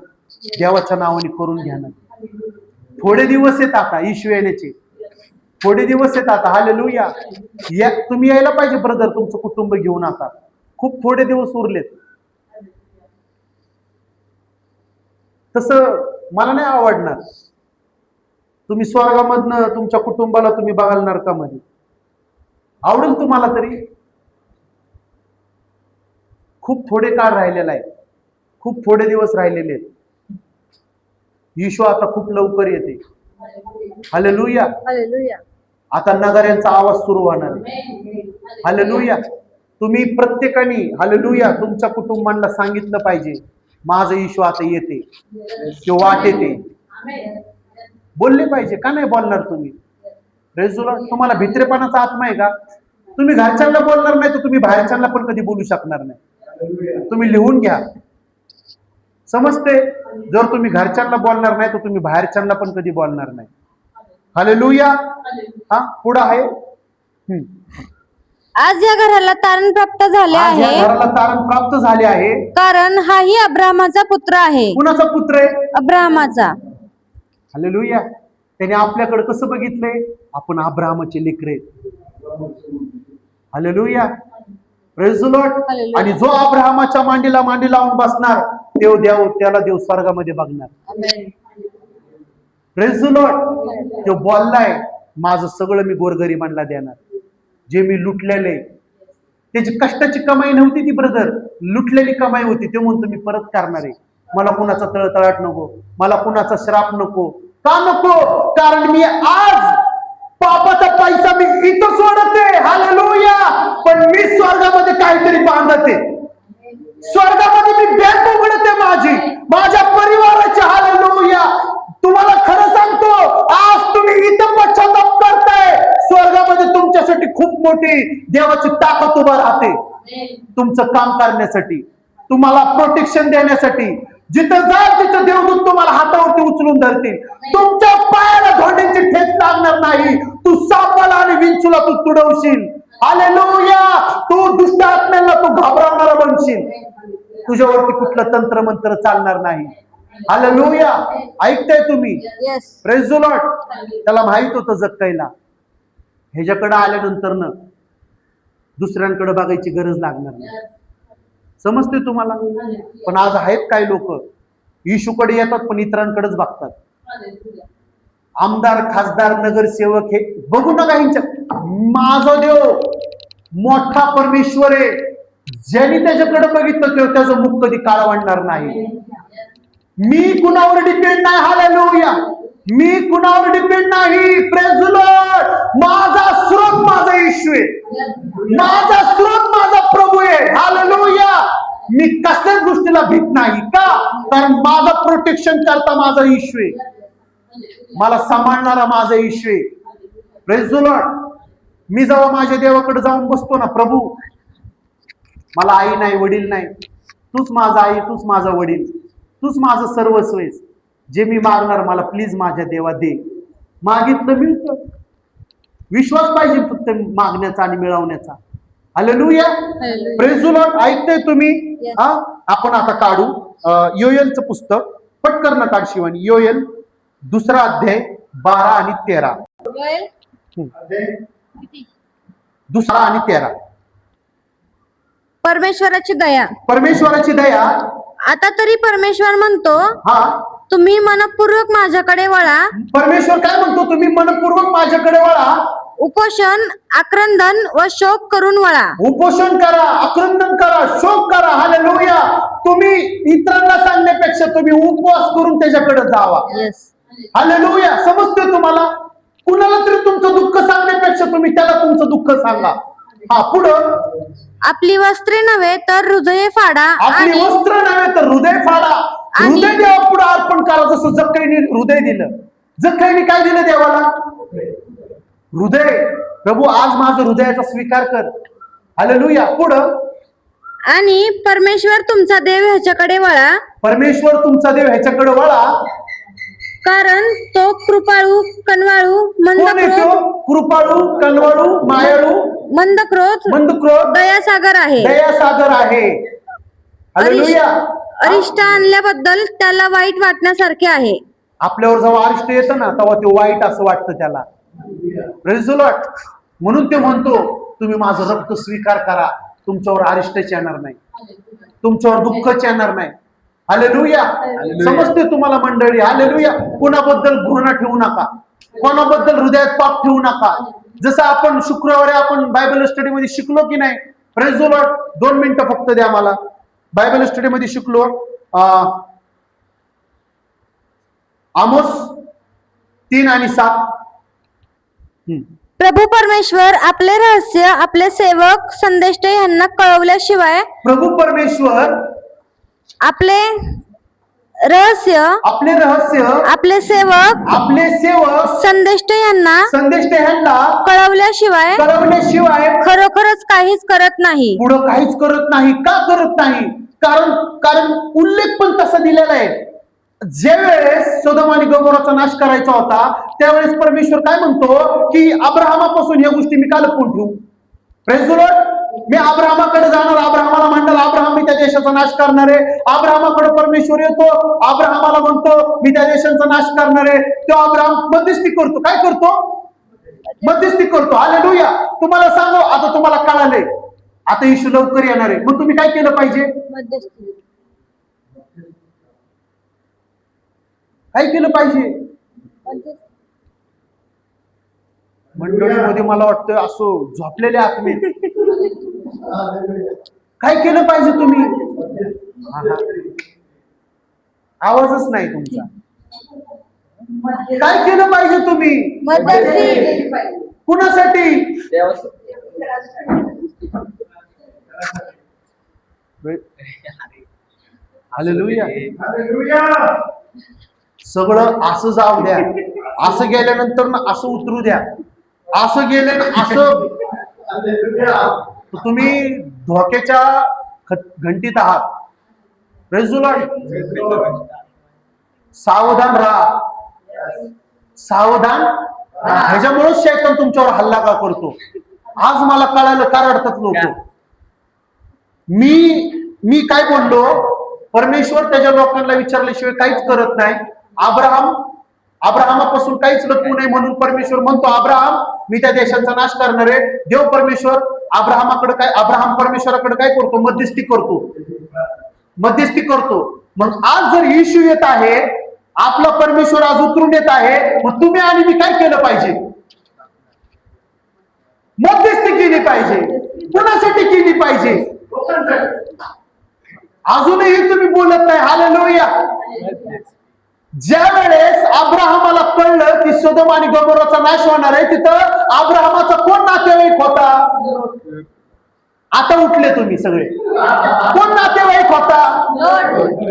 देवाच्या नावाने करून घेणार. थोडे दिवस आहेत आता येशू येण्याचे, थोडे दिवस आहेत आता. हालेलुया. तुम्ही यायला पाहिजे ब्रदर, तुमचं कुटुंब घेऊन. आता खूप थोडे दिवस उरलेत. तसं मला नाही आवडणार. तुम्ही स्वर्गामधनं तुमच्या कुटुंबाला तुम्ही बघाल नरकामध्ये. आवडेल तुम्हाला तरी? खूप थोडे काळ राहिलेला आहे, खूप थोडे दिवस राहिलेले आहेत. येशू आता खूप लवकर येते. हालेलुया. हालेलुया. आता नगाऱ्यांचा आवाज सुरू होणार आहे. हालेलुया. तुम्ही प्रत्येकाने हालेलुया तुमच्या कुटुंबांना सांगितलं पाहिजे, माझं येशू आता येते, तो वाट येते. बोलले पाहिजे. का नाही बोलणार तुम्ही? तुम्हाला भित्रेपणाचा आत्मा आहे का? तुम्ही घरच्यांना बोलणार नाही तर तुम्ही बाहेरच्यांना पण कधी बोलू शकणार नाही. तुम्ही लिहून घ्या. समजते? जर तुम्ही घरच्यांना बोलणार नाही तर तुम्ही बाहेरच्यांना पण कधी बोलणार नाही. हालेलुया. हा पुढं आहे. आज या घराला तारण प्राप्त झाले आज या आहे, घराला तारण प्राप्त झाले आहे, कारण हाही अब्राहामाचा पुत्र आहे. कुणाचा पुत्र आहे? अब्राहामाचा. हालेलुया. त्याने आपल्याकडे कसं बघितलंय? आपण अब्राहामाचे लेकरे. Hallelujah. Praise the Lord. Hallelujah. आणि जो अब्राहामाच्या मांडीला मांडी लावून बसणार, त्याला देव स्वर्गामध्ये बघणार. Praise the Lord. तो बोललाय, माझं सगळं मी गोरगरिबांना देणार. जे मी लुटलेले, त्याची कष्टाची कमाई नव्हती ती ब्रदर, लुटलेली कमाई होती. ते म्हणतो मी परत करणार आहे. मला कुणाचा तळतळाट नको, मला कुणाचा श्राप नको. का नको? कारण मी आज पापाचा पैसा मी इथं सोडते. हालेलुया. पण मी स्वर्गामध्ये काहीतरी बांधते. स्वर्गामध्ये मी बँक उघडते माझ्या परिवाराची. हालेलुया. तुम्हाला खरं सांगतो, आज तुम्ही इथं पश्चाताप करताय, स्वर्गामध्ये तुमच्यासाठी खूप मोठी देवाची ताकद उभा राहते. तुमचं काम करण्यासाठी, तुम्हाला प्रोटेक्शन देण्यासाठी. जिथं जाल तिथं देवदूत तुम्हाला हातावरती उचलून धरतील. तुमच्या पायाला धोंड्यांची ठेच लागणार नाही. तू सापाला आणि विंचूला तू तुडवशील. हालेलुया. तू दुष्ट आत्म्याला तू घाबरवणारा बनशील. तुझ्यावरती कुठलं तंत्रमंत्र चालणार नाही. हालेलुया. ऐकताय तुम्ही? Praise the Lord. त्याला माहित होतं जक्कईला, ह्याच्याकडे आल्यानंतर न दुसऱ्यांकडे बघायची गरज लागणार नाही. समजते तुम्हाला? पण आज आहेत काही लोक येशूकडे येतात पण इतरांकडेच बघतात. आमदार, खासदार, नगरसेवक हे बघू नका ह्यांच्या. माझा देव मोठा परमेश्वर आहे. ज्यांनी त्याच्याकडे बघितलं त्याचं मुख कधी काळवणार नाही. मी कुणावर डिपेंड नाही. हालेलुया. मी कुणावर डिपेंड नाही. Praise the Lord. माझा स्रोत माझा येशू आहे. माझा स्रोत माझा प्रभू आहे. हालेलुया. मी कसल्याच गोष्टीला भीत नाही. का? कारण माझं प्रोटेक्शन करता माझा येशू आहे. मला सांभाळणारा माझा येशू आहे. Praise the Lord. मी जेव्हा माझ्या देवाकडे जाऊन बसतो ना, प्रभू मला आई नाही, वडील नाही, तूच माझा आई, तूच माझा वडील, तूच माझं सर्वस्व आहेस. जे मी मागणार मला प्लीज माझ्या देवा दे. मागितलं मिळतं. विश्वास पाहिजे फक्त मागण्याचा आणि मिळवण्याचा. हालेलुया. Praise the Lord. ऐकताय तुम्ही? हा. आपण आता काढू योएलचं पुस्तक. पटकन काढ शिवानी. योएल 2 अध्याय 12 आणि 13. 2 आणि 13. परमेश्वराची दया. परमेश्वराची दया. आता तरी परमेश्वर म्हणतो, हा, तुम्ही मनपूर्वक माझ्याकडे वळा. परमेश्वर काय म्हणतो? तुम्ही मनपूर्वक माझ्याकडे वळा. उपोषण, आक्रंदन व शोक करून वळा. उपोषण करा, आक्रंदन करा, शोक करा. हालेलुया. तुम्ही इतरांना सांगण्यापेक्षा तुम्ही उपवास करून त्याच्याकडे जावा. येस. हालेलुया. समजतंय तुम्हाला? कुणाला तरी तुमचं दुःख सांगण्यापेक्षा तुम्ही त्याला तुमचं दुःख सांगा. हा, पुढं. आपली वस्त्रे नव्हे तर हृदये फाडा आपली आणि वस्त्र नव्हे तर हृदय फाडा. आणि- हृदय देवा पुढे अर्पण करा. जसं जखईने हृदय दिलं. जखईने काय दिलं देवाला? हृदय. प्रभू आज माझं हृदयाचा स्वीकार कर. हालेलुया. पुढं. आणि परमेश्वर तुमचा देव ह्याच्याकडे वळा, परमेश्वर तुमचा देव ह्याच्याकडे वळा. कारण तो कृपाळू, कनवाळू, कोण आहे मंदक्रोध, तो? कृपाळू, कनवाळू, मायाळू, मंदक्रोध, मंदक्रोध, दयासागर आहे. दयासागर आहे. हालेलुया. अरिष्ट आणल्याबद्दल त्याला वाईट वाटण्यासारखे आहे. आपल्यावर जेव्हा अरिष्ट येतं ना तेव्हा ते वाईट असं वाटतं त्याला. Praise the Lord. म्हणून ते म्हणतो तुम्ही माझं रक्त स्वीकार करा, तुमच्यावर अरिष्टच येणार नाही, तुमच्यावर दुःखच येणार नाही. हालेलुया. समजते तुम्हाला मंडळी? हालेलुया. कुणाबद्दल घृणा ठेवू नका, कोणाबद्दल हृदयात पाप ठेवू नका. जसं आपण शुक्रवारी आपण बायबल स्टडी मध्ये शिकलो की नाही? Praise the Lord. 2 मिनिटं फक्त द्या मला. बायबल स्टडी मध्ये शिकलो आमोस 3 आणि 7. प्रभू परमेश्वर आपले रहस्य आपले सेवक संदेष्ट यांना कळवल्याशिवाय प्रभू परमेश्वर आपले रहस्य आपले रहस्य आपले सेवक आपले सेवक संदेष्ट यांना संदेश ह्यांना कळवल्याशिवाय कळवल्याशिवाय खरोखरच काहीच करत नाही. पुढं काहीच करत नाही. का करत नाही? कारण उल्लेख पण तसा दिलेला आहे. ज्या वेळेस सदोम आणि गमोराचा नाश करायचा होता त्यावेळेस परमेश्वर काय म्हणतो की अब्राहमापासून या गोष्टी मी का लपवून ठेवू? Praise the Lord. मी अब्राहमाकडे जाणार. अब्राहमाला म्हणणार अब्राहम मी त्या देशाचा नाश करणार आहे. अब्राहमाकडे परमेश्वर येतो, अब्राहमाला म्हणतो मी त्या देशाचा नाश करणार आहे. तो अब्राहम मध्यस्थी करतो. काय करतो? मध्यस्थी करतो. हालेलुया. तुम्हाला सांगू, आता तुम्हाला कळालंय आता येशू लवकर येणार आहे. मग तुम्ही काय केलं पाहिजे? काय केलं पाहिजे? मंडळीमध्ये मला वाटतं असं झोपलेले आत्मे. काय केलं पाहिजे तुम्ही? आवाजच नाही तुमचा. काय केलं पाहिजे तुम्ही? कुणासाठी? हालेलुया. सगळं असं जाऊ द्या, असं गेल्यानंतर ना असं उतरू द्या, असं गेले ना असं. तुम्ही धोक्याच्या घंटीत आहात. Praise the Lord. सावधान राहा, सावधान. ह्याच्यामुळे शैतान तुमच्यावर हल्ला का करतो? आज मला कळालं का रडतात लोक. मी काय बोललो? परमेश्वर त्याच्या लोकांना विचारल्याशिवाय काहीच करत नाही. अब्राहमापासून काहीच लपवू नये म्हणून परमेश्वर म्हणतो अब्राहम मी त्या देशाचा नाश करणार आहे. देव परमेश्वर अब्राहम परमेश्वराकडे काय करतो? मध्यस्थी करतो. मध्यस्थी करतो. मग आज जर येशू येत आहे, आपला परमेश्वर आज उतरून येत आहे, मग तुम्ही आणि मी काय केलं पाहिजे? मध्यस्थी केली पाहिजे. कुणासाठी केली पाहिजे? अजूनही तुम्ही बोलत नाही. हालेलुया. ज्या वेळेस अब्राहमाला कळलं की सदोम आणि गमोराचा नाश होणार आहे, तिथं अब्राहमाचा कोण नातेवाईक होता? आता उठले तुम्ही सगळे. कोण नातेवाईक होता?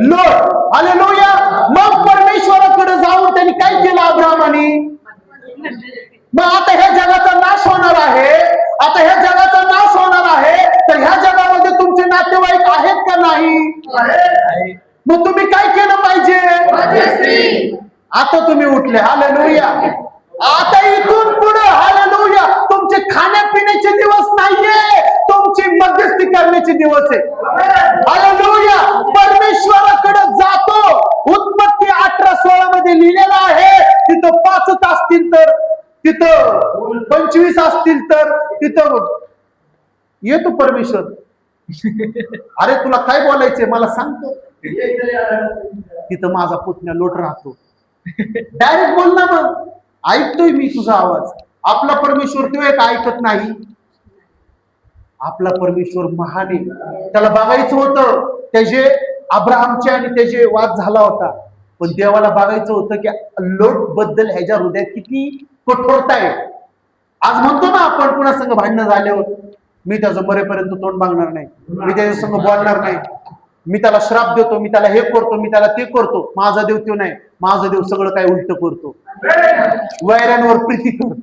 लोट. हालेलुया. मग परमेश्वराकडे जाऊन त्यांनी काय केलं अब्राहमाने? मग आता ह्या जगाचा नाश होणार आहे, आता ह्या जगाचा नाश होणार आहे, तर ह्या जगामध्ये तुमचे नातेवाईक आहेत का नाही? मग तुम्ही काय केलं पाहिजे? आता तुम्ही उठले. हालेलुया. आता इथून पुढे हालेलुया तुमचे खाण्यापिण्याचे दिवस नाहीये, तुमची मध्यस्थी करण्याचे दिवस आहे. हालेलुया. परमेश्वराकडे जातो. उत्पत्ती 18:16 मध्ये लिहिलेलं आहे. तिथं 5 असतील तर, तिथं 25 असतील तर, तिथं येतो परमेश्वर. अरे तुला काय बोलायचंय मला सांगतो. तिथं माझा पुतण्या लोट राहतो. डायरेक्ट बोल ना. मग ऐकतोय मी तुझा आवाज. आपला परमेश्वर तो एक ऐकत नाही. आपला परमेश्वर महान आहे. त्याला बघायचं होतं त्याचे अब्राहमचे आणि त्याचे वाद झाला होता, पण देवाला बघायचं होतं की लोट बद्दल ह्याच्या हृदयात किती कठोरता आहे. आज म्हणतो ना आपण कुणा संग भांडणं झाल्यावर, मी त्याचं मरेपर्यंत तोंड बघणार नाही, मी त्याच्या संग बोलणार नाही, मी त्याला श्राप देतो, मी त्याला हे करतो, मी त्याला ते करतो. माझा देव तो नाही, माझा देव सगळं काही उलट करतो. वैऱ्यांवर प्रीती कर,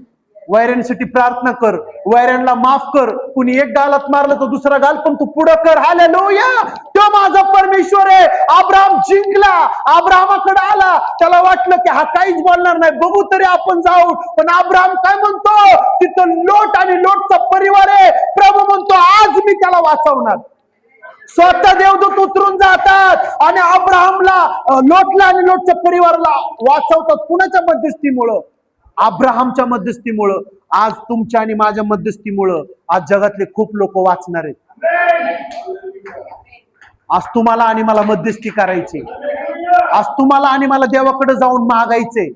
वैऱ्यांसाठी प्रार्थना कर, वैऱ्यांना माफ कर. कुणी एक गालात मारलं तर दुसरा गाल पण तू पुढं कर. हालेलुया, तो माझा परमेश्वर आहे. अब्राहम जिंकला, अब्राहमाकडे आला, त्याला वाटलं की हा काहीच बोलणार नाही, बघू तरी आपण जाऊ. पण अब्राहम काय म्हणतो, तिथं लोट आणि लोटचा परिवार आहे. प्रभू म्हणतो आज मी त्याला वाचवणार. स्वतः देवदूत उतरून जातात आणि अब्राहमला, लोटला आणि लोटच्या परिवाराला वाचवतात. कुणाच्या मध्यस्थीमुळं? अब्राहमच्या मध्यस्थीमुळं. आज तुमच्या आणि माझ्या मध्यस्थीमुळं आज जगातले खूप लोक वाचणार आहेत. आज तुम्हाला आणि मला मध्यस्थी करायची, आज तुम्हाला आणि मला देवाकडे जाऊन मागायचे.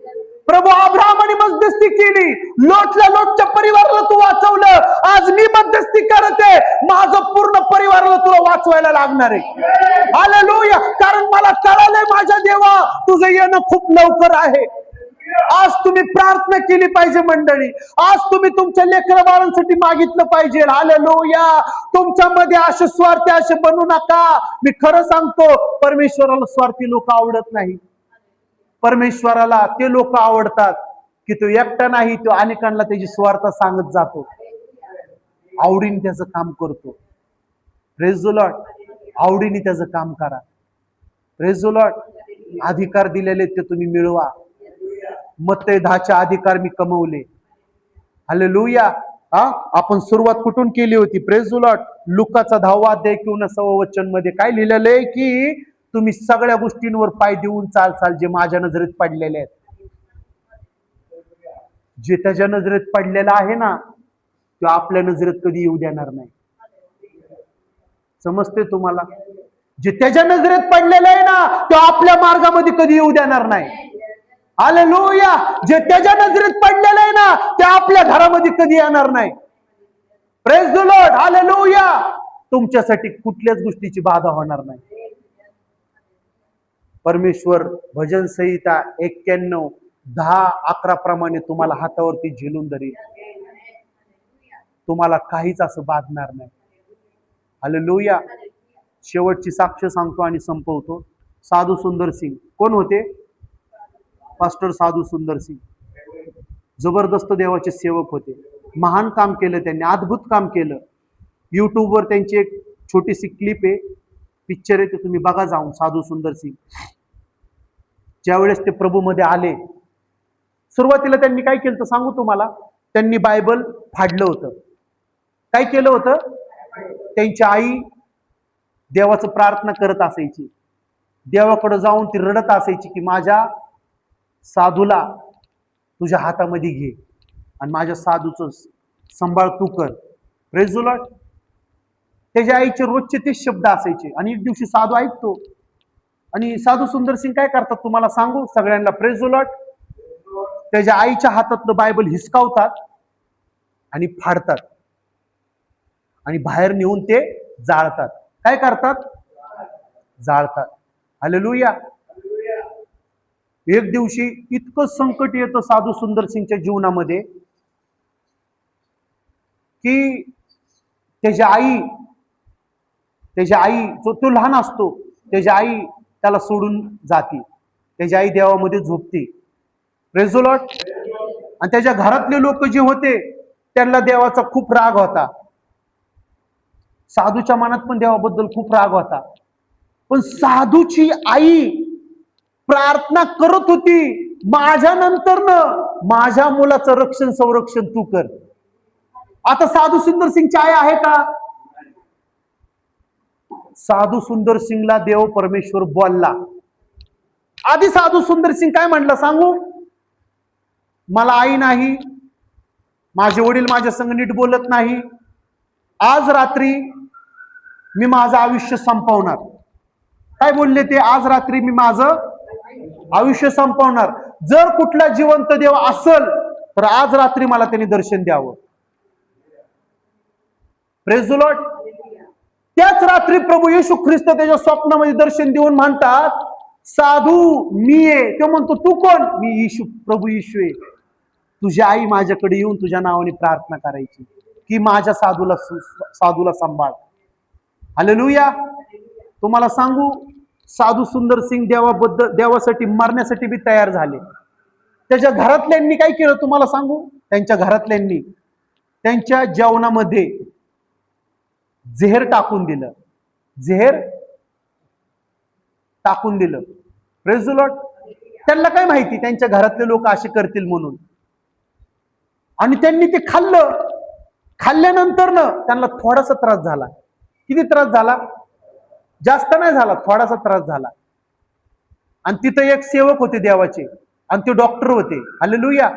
प्रभू अब्राहमाने मध्यस्थी केली, लोटला लोटच्या परिवाराला तू वाचवलं, आज मी मध्यस्थी करते, माझं पूर्ण परिवाराला तुला वाचवायला लागणार आहे. हालेलुया, कारण मला कळालंय माझ्या देवा तुझं येणं खूप लवकर आहे. आज तुम्ही प्रार्थना केली पाहिजे मंडळी, आज तुम्ही तुमच्या लेकरा बाळांसाठी मागितलं पाहिजे. हालेलुया, तुमच्यामध्ये असे स्वार्थी असे बनू नका. मी खरं सांगतो, परमेश्वराला स्वार्थी लोक आवडत नाही. परमेश्वराला ते लोक आवडतात की तो एकटा नाही, तो अनेकांना त्याची स्वार्थ सांगत जातो, आवडीने त्याचं काम करतो. प्रेज द लॉर्ड, आवडीने त्याचं काम करा. प्रेज द लॉर्ड, अधिकार दिलेले ते तुम्ही मिळवा. मत्ते 10चे अधिकार मी कमवले. हालेलुया. आपण सुरुवात कुठून केली होती? प्रेज द लॉर्ड, लुकाचा 10वा अध्याय किंवा 9व वचन मध्ये काय लिहिलेलं आहे की तुम्ही सगळ्या गोष्टींवर पाय देऊन चालचाल जे माझ्या नजरेत पडलेले आहेत. जे त्याच्या नजरेत पडलेला आहे ना, तो आपल्या नजरेत कधी येऊ देणार नाही. समजते तुम्हाला? जे त्याच्या नजरेत पडलेलं आहे ना, तो आपल्या मार्गामध्ये कधी येऊ देणार नाही. हालेलुया, जे त्याच्या नजरेत पडलेलं आहे ना, ते आपल्या घरामध्ये कधी येणार नाही. Praise the Lord, hallelujah. तुमच्यासाठी कुठल्याच गोष्टीची बाधा होणार नाही. परमेश्वर भजन संहिता 91, 10, 11 प्रमाणे तुम्हाला हातावरती झेलून धरेल. तुम्हाला काहीच असं बाधणार नाही. हालेलुया. शेवटची साक्ष सांगतो आणि संपवतो. साधू सुंदर सिंग कोण होते? पास्टर साधू सुंदर सिंग जबरदस्त देवाचे सेवक होते. महान काम केलं त्यांनी, अद्भुत काम केलं. युट्यूबवर त्यांची एक छोटीशी क्लिप आहे, पिक्चर आहे, ते तुम्ही बघा जाऊन. साधू सुंदर सिंग ज्यावेळेस ते प्रभूमध्ये आले, सुरुवातीला त्यांनी काय केलं तर सांगू तुम्हाला. त्यांनी बायबल फाडलं होतं. काय केलं होतं? त्यांची आई देवाचं प्रार्थना करत असायची, देवाकडे जाऊन ती रडत असायची की माझ्या साधूला तुझ्या हातामध्ये घे आणि माझ्या साधूचं सांभाळ तू कर. Praise the Lord. त्याच्या आईचे रोजचे तेच शब्द असायचे. आणि एक दिवशी साधू ऐकतो आणि साधू सुंदर सिंग काय करतात तुम्हाला सांगू सगळ्यांना. Praise the Lord. त्याच्या आईच्या हातातलं बायबल हिसकावतात आणि फाडतात आणि बाहेर नेऊन ते जाळतात. काय करतात? जाळतात. हालेलुया. एक दिवशी इतकं संकट येतं साधू सुंदर सिंगच्या जीवनामध्ये की त्याच्या आई जो तो लहान असतो, त्याची आई त्याला सोडून जाते. त्याची आई देवामध्ये झोपते. Praise the Lord. आणि त्याच्या घरातले लोक जे होते त्यांना देवाचा खूप राग होता. साधूच्या मनात पण देवाबद्दल खूप राग होता. पण साधूची आई प्रार्थना करत होती, माझ्या नंतरनं माझ्या मुलाचं रक्षण संरक्षण तू कर. आता साधू सुंदर सिंगची आई आहे का? साधू सुंदर सिंगला देव परमेश्वर बोलला. आधी साधू सुंदर सिंग काय म्हणलं सांगू? मला आई नाही, माझे वडील माझ्या संग नीट बोलत नाही, आज रात्री मी माझं आयुष्य संपवणार. काय बोलले ते? आज रात्री मी माझं आयुष्य संपवणार. जर कुठला जिवंत देव असेल तर आज रात्री मला त्यांनी दर्शन द्यावं. Praise the Lord. त्याच रात्री प्रभू येशू ख्रिस्त त्याच्या स्वप्नामध्ये दर्शन देऊन म्हणतात, साधू मी आहे. तो म्हणतो, तू कोण? मी येशू, प्रभू येशू आहे. तुझी आई माझ्याकडे येऊन तुझ्या नावाने प्रार्थना करायची की माझ्या साधूला सांभाळ. हालेलुया. तुम्हाला सांगू, साधू सुंदर सिंग देवासाठी मरण्यासाठी बी तयार झाले. त्याच्या घरातल्यांनी काय केलं तुम्हाला सांगू? त्यांच्या घरातल्यांनी त्यांच्या जेवणामध्ये जहर टाकून दिलं. जहर टाकून दिलं. Praise the Lord. त्यांना काय माहिती त्यांच्या घरातले लोक असे करतील म्हणून. आणि त्यांनी ते खाल्लं. खाल्ल्यानंतर ना त्यांना थोडासा त्रास झाला. किती त्रास झाला? जास्त नाही झाला, थोडासा त्रास झाला. आणि तिथं एक सेवक होते देवाचे आणि ते डॉक्टर होते. हालेलुया.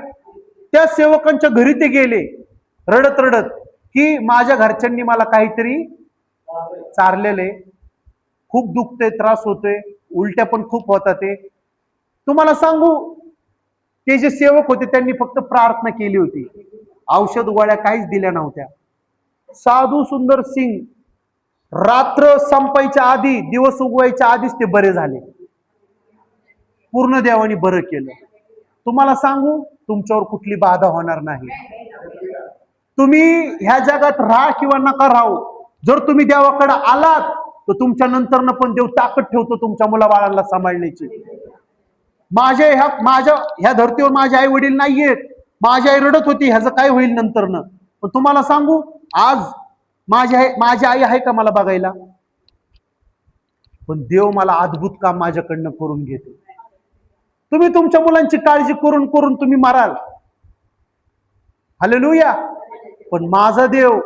त्या सेवकांच्या घरी ते गेले रडत रडत की माझ्या घरच्यांनी मला काहीतरी चारलेले, खूप दुखते, त्रास होतोय, उलट्या पण खूप होतात. ते तुम्हाला सांगू, ते जे सेवक होते त्यांनी फक्त प्रार्थना केली होती. औषध गोळ्या काहीच दिल्या नव्हत्या. साधू सुंदर सिंग रात्र संपायच्या आधी, दिवस उगवायच्या आधीच ते बरे झाले. पूर्ण देवाने बरं केलं. तुम्हाला सांगू, तुमच्यावर कुठली बाधा होणार नाही. तुम्ही ह्या जगात राहा किंवा नका राहू, जर तुम्ही देवाकडे आलात तर तुमच्या नंतर पण देव ताकद ठेवतो तुमच्या मुलाबाळांना सांभाळण्याची. माझ्या ह्या धर्तीवर माझे आई वडील नाहीयेत. माझी आई रडत होती ह्याचं काय होईल नंतर न. पण तुम्हाला सांगू, आज माझी आई आहे का मला बघायला? पण देव मला अद्भुत काम माझ्याकडनं करून घेतो. तुम्ही तुमच्या मुलांची काळजी करून करून तुम्ही माराल. हालेलुया. पण माझा देव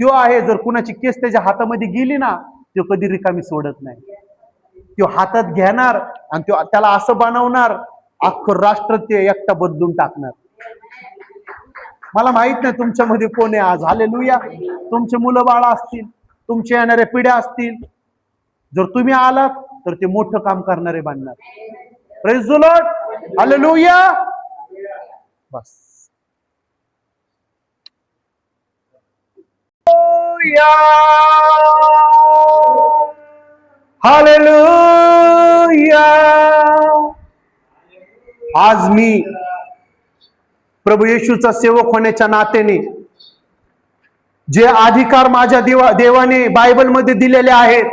तो आहे, जर कुणाची केस त्याच्या हातामध्ये गेली ना, तो कधी रिकामी सोडत नाही. तो हातात घेणार आणि तो त्याला असं बनवणार, अख्खं राष्ट्र ते एकटा बदलून टाकणार. मला माहित नाही तुमच्यामध्ये कोण आहे आज. हालेलुया. तुमचे मुलं बाळ असतील, तुमच्या येणाऱ्या पिढ्या असतील, जर तुम्ही आलात तर ते मोठं काम करणारे बनणार. Praise the Lord. Hallelujah. Bus. Hallelujah. आज मी प्रभू येशूचा सेवक होण्याच्या नात्याने जे अधिकार माझ्या देवाने बायबलमध्ये दिलेले आहेत,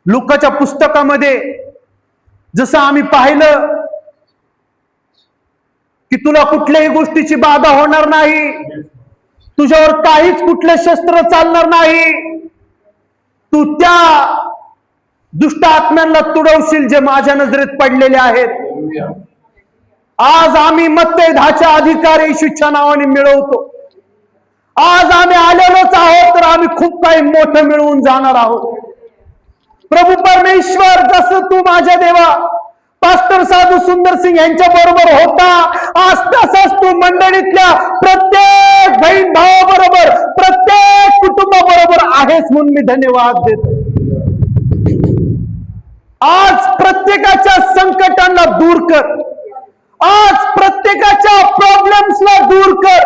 लूकाच्या पुस्तकामध्ये जसं आम्ही पाहिलं की तुला कुठल्याही गोष्टीची बाधा होणार नाही, तुझ्यावर काहीच कुठले शस्त्र चालणार नाही, तू त्या दुष्ट आत्म्यांना तुडवशील जे माझ्या नजरेत पडलेले आहेत. आज आम्ही मत्ते 10च्या अधिकार येशूच्या नावाने मिळवतो. आज आम्ही आलेलोच आहोत तर आम्ही खूप काही मोठं मिळवून जाणार आहोत. प्रभू परमेश्वर, जसं तू माझ्या देवा पास्टर साधू सुंदर सिंग यांच्या बरोबर होता, आज तसंच तू मंडळीतल्या प्रत्येक बहीण भावाबरोबर, प्रत्येक कुटुंबाबरोबर आहेस म्हणून मी धन्यवाद देतो. आज प्रत्येकाच्या संकटांना दूर कर. आज प्रत्येकाच्या प्रॉब्लेम्सला दूर कर.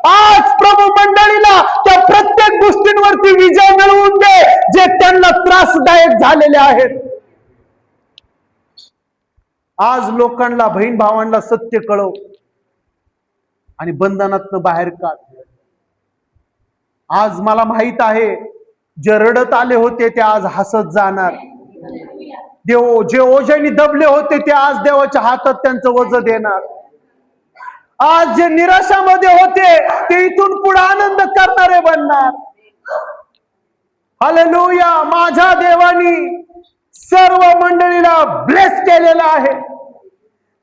आज प्रभू मंडळीला त्या प्रत्येक गोष्टींवरती विजय मिळवून दे जे त्यांना त्रासदायक झालेले आहेत. आज लोकांना, बहीण भावांना सत्य कळव आणि बंधनातनं बाहेर काढ. आज मला माहित आहे, जे रडत आले होते ते आज हसत जाणार. देव जे ओझ्याने दबले होते ते आज देवाच्या हातात त्यांचं वज देणार. आज जे निराशामध्ये होते ते इथून पुढे आनंद करणारे बनणार. हालेलुया. माझ्या देवानी सर्व मंडळीला ब्लेस केलेला आहे.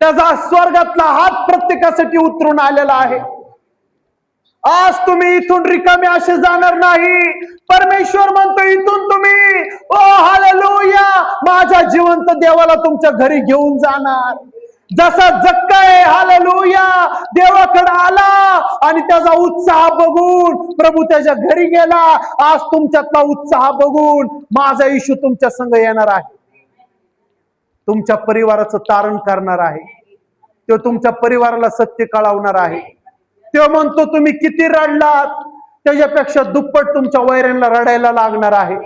त्याचा स्वर्गातला हात प्रत्येकासाठी उतरून आलेला आहे. आज तुम्ही इथून रिकामे असे जाणार नाही. परमेश्वर म्हणतो इथून तुम्ही, ओ हालेलुया, माझ्या जिवंत देवाला तुमच्या घरी घेऊन जाणार. जसा जक्काय हालेलुया देवाकडे आला आणि त्याचा उत्साह बघून प्रभू त्याच्या घरी गेला, आज तुमच्यातला उत्साह बघून माझा येशू तुमच्या संग येणार आहे. तुमच्या परिवाराचं तारण करणार आहे. तो तुमच्या परिवाराला सत्य कळवणार आहे. तो म्हणतो तुम्ही किती रडलात त्याच्यापेक्षा दुप्पट तुमच्या वैऱ्यांना रडायला लागणार आहे.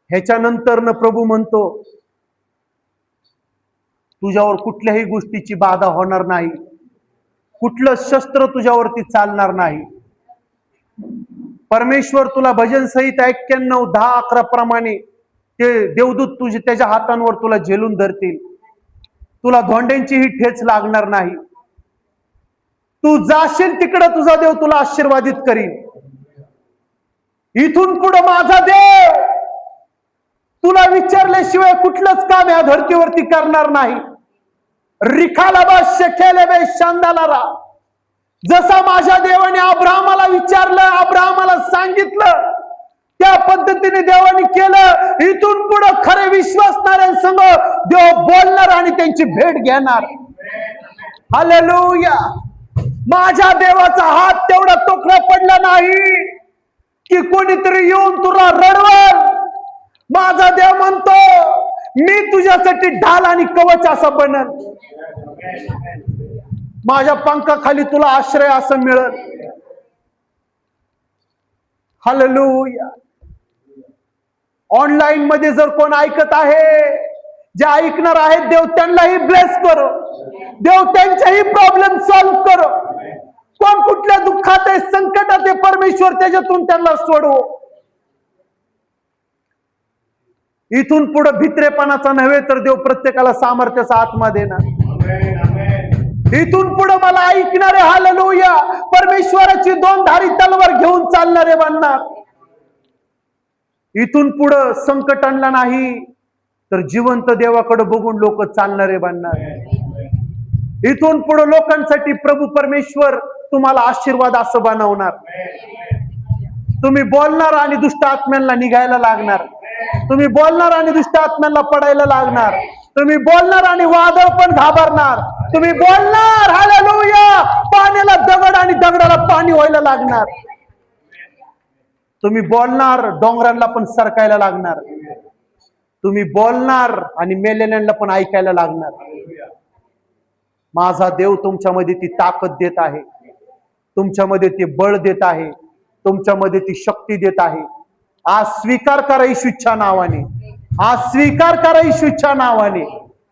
ह्याच्यानंतर न प्रभू म्हणतो तुझ्यावर कुठल्याही गोष्टीची बाधा होणार नाही, कुठलं शस्त्र तुझ्यावरती चालणार नाही. परमेश्वर तुला भजन संहिता 91, 10, 11 प्रमाणे ते देवदूत तुझे त्याच्या हातांवर तुला झेलून धरतील. तुला धोंड्यांचीही ठेच लागणार नाही. तू जाशील तिकडं तुझा देव तुला आशीर्वादित करील. इथून पुढे माझा देव तुला विचारल्याशिवाय कुठलंच काम या धरतीवरती करणार नाही. रिखालाबा शेखेलेबे शांदालारा, जसा माझ्या देवाने अब्राहमाला विचारलं, अब्राहमाला सांगितलं, त्या पद्धतीने देवाने केलं. इथून पुढे खरे विश्वासणाऱ्यांसंग देव बोलणार आणि त्यांची भेट घेणार. हालेलुया. माझ्या देवाचा हात तेवढा तोकडा पडला नाही की कोणीतरी येऊन तुला रडवल. माझा देव म्हणतो मी तुझ्यासाठी ढाल आणि कवच असं बनल. माझ्या पंखाखाली तुला आश्रय असं मिळेल. हालेलुया. ऑनलाईन मध्ये जर कोण ऐकत आहे, जे ऐकणार आहेत, देव त्यांनाही ब्लेस करो. देव त्यांच्याही प्रॉब्लेम सॉल्व्ह करो. कोण कुठल्या दुःखात आहे, संकटात आहे, परमेश्वर त्याच्यातून त्यांना सोडवो. इथून पुढे भित्रेपणाचा नव्हे तर देव प्रत्येकाला सामर्थ्याचा आत्मा देणार. इथून पुढे मला ऐकणारे हालेलुया परमेश्वराची 2 धारी तलवार घेऊन चालणारे बनणार. इथून पुढे संकट आणला नाही तर जिवंत देवाकडे बघून लोक चालणारे बनणार. इथून पुढे लोकांसाठी प्रभू परमेश्वर तुम्हाला आशीर्वाद असं बनवणार. तुम्ही बोलणार आणि दुष्ट आत्म्यांना निघायला लागणार. तुम्ही बोलणार आणि दुष्ट आत्म्यांना पडायला लागणार. तुम्ही बोलणार आणि वादळ पण घाबरणार. तुम्ही बोलणार हालेलुया पाण्याला दगड आणि दगडाला पाणी व्हायला लागणार. तुम्ही बोलणार डोंगरांना पण सरकायला लागणार. तुम्ही बोलणार आणि मेलेल्यांना पण ऐकायला लागणार. माझा देव तुमच्यामध्ये ती ताकद देत आहे, तुमच्यामध्ये ते बळ देत आहे, तुमच्यामध्ये ती शक्ती देत आहे. आज स्वीकार करा येशूच्या नावाने. आज स्वीकार करा येशूच्या नावाने.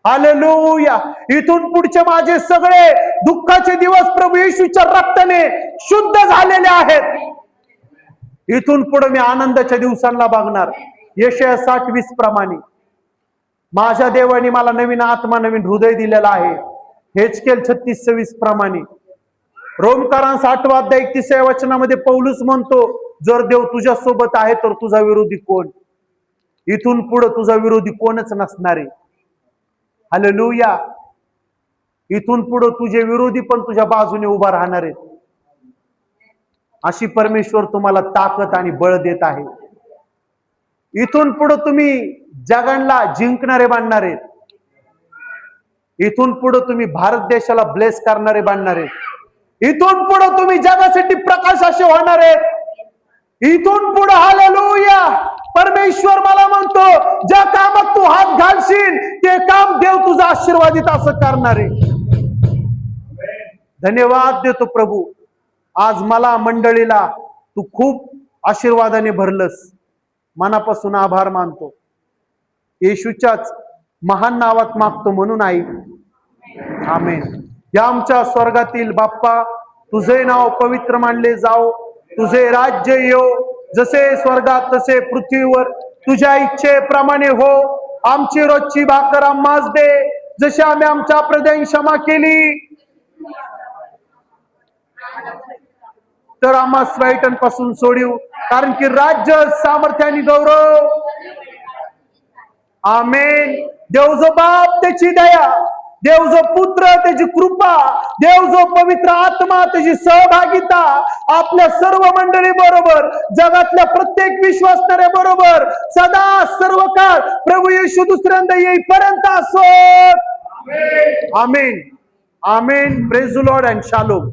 हालेलुया. इथून पुढचे माझे सगळे दुःखाचे दिवस प्रभू येशूच्या रक्ताने शुद्ध झालेले आहेत. इथून पुढे मी आनंदाच्या दिवसांना बघणार. यशाया 60:20 प्रमाणे माझ्या देवाने मला नवीन आत्मा, नवीन हृदय दिलेला आहे. हेजकेल 36:26 प्रमाणे रोमकारांस 8 अध्याय 31 वचनामध्ये पौलुस म्हणतो जर देव तुझ्या सोबत आहे तर तुझा विरोधी कोण. इथून पुढे तुझा विरोधी कोणच नसणार आहे. हालेलुया. इथून पुढे तुझे विरोधी पण तुझ्या बाजूने उभा राहणार आहेत. अशी परमेश्वर तुम्हाला ताकद आणि बळ देत आहे. इथून पुढे तुम्ही जगाला जिंकणारे बनणार आहेत. इथून पुढे तुम्ही भारत देशाला ब्लेस करणारे बनणार आहेत. इथून पुढे तुम्ही जगासाठी प्रकाश असे होणार आहेत. इथून पुढे हालेलुया परमेश्वर मला म्हणतो ज्या कामात तू हात घालशील ते काम देव तुझा आशीर्वादित असं करणार आहे. धन्यवाद देतो प्रभू. आज मला मंडळीला तू खूप आशीर्वादाने भरलंस. मनापासून आभार मानतो. येशूच्याच महान नावात मागतो म्हणून आई. आमेन. या आमच्या स्वर्गातील बाप्पा तुझे नाव पवित्र मानले जाओ. तुझे राज्य येऊ. जसे स्वर्गात तसे पृथ्वीवर तुझ्या इच्छेप्रमाणे हो. आमची रोजची भाकर आम्हास दे जशी आम्ही आमच्या अपराध्यांना क्षमा केली तर आम्हास वाईटांपासून सोडीव. कारण की राज्य, सामर्थ्य आणि गौरव. आमेन. देव जो बाप त्याची दया, देव जो पुत्र त्याची कृपा, देव जो पवित्र आत्मा त्याची सहभागिता आपल्या सर्व मंडळी बरोबर, जगातल्या प्रत्येक विश्वासणाऱ्या बरोबर सदा सर्व काळ प्रभू येशू दुसऱ्यांदा येईपर्यंत असो. Amen. Amen. Praise the Lord and shalom.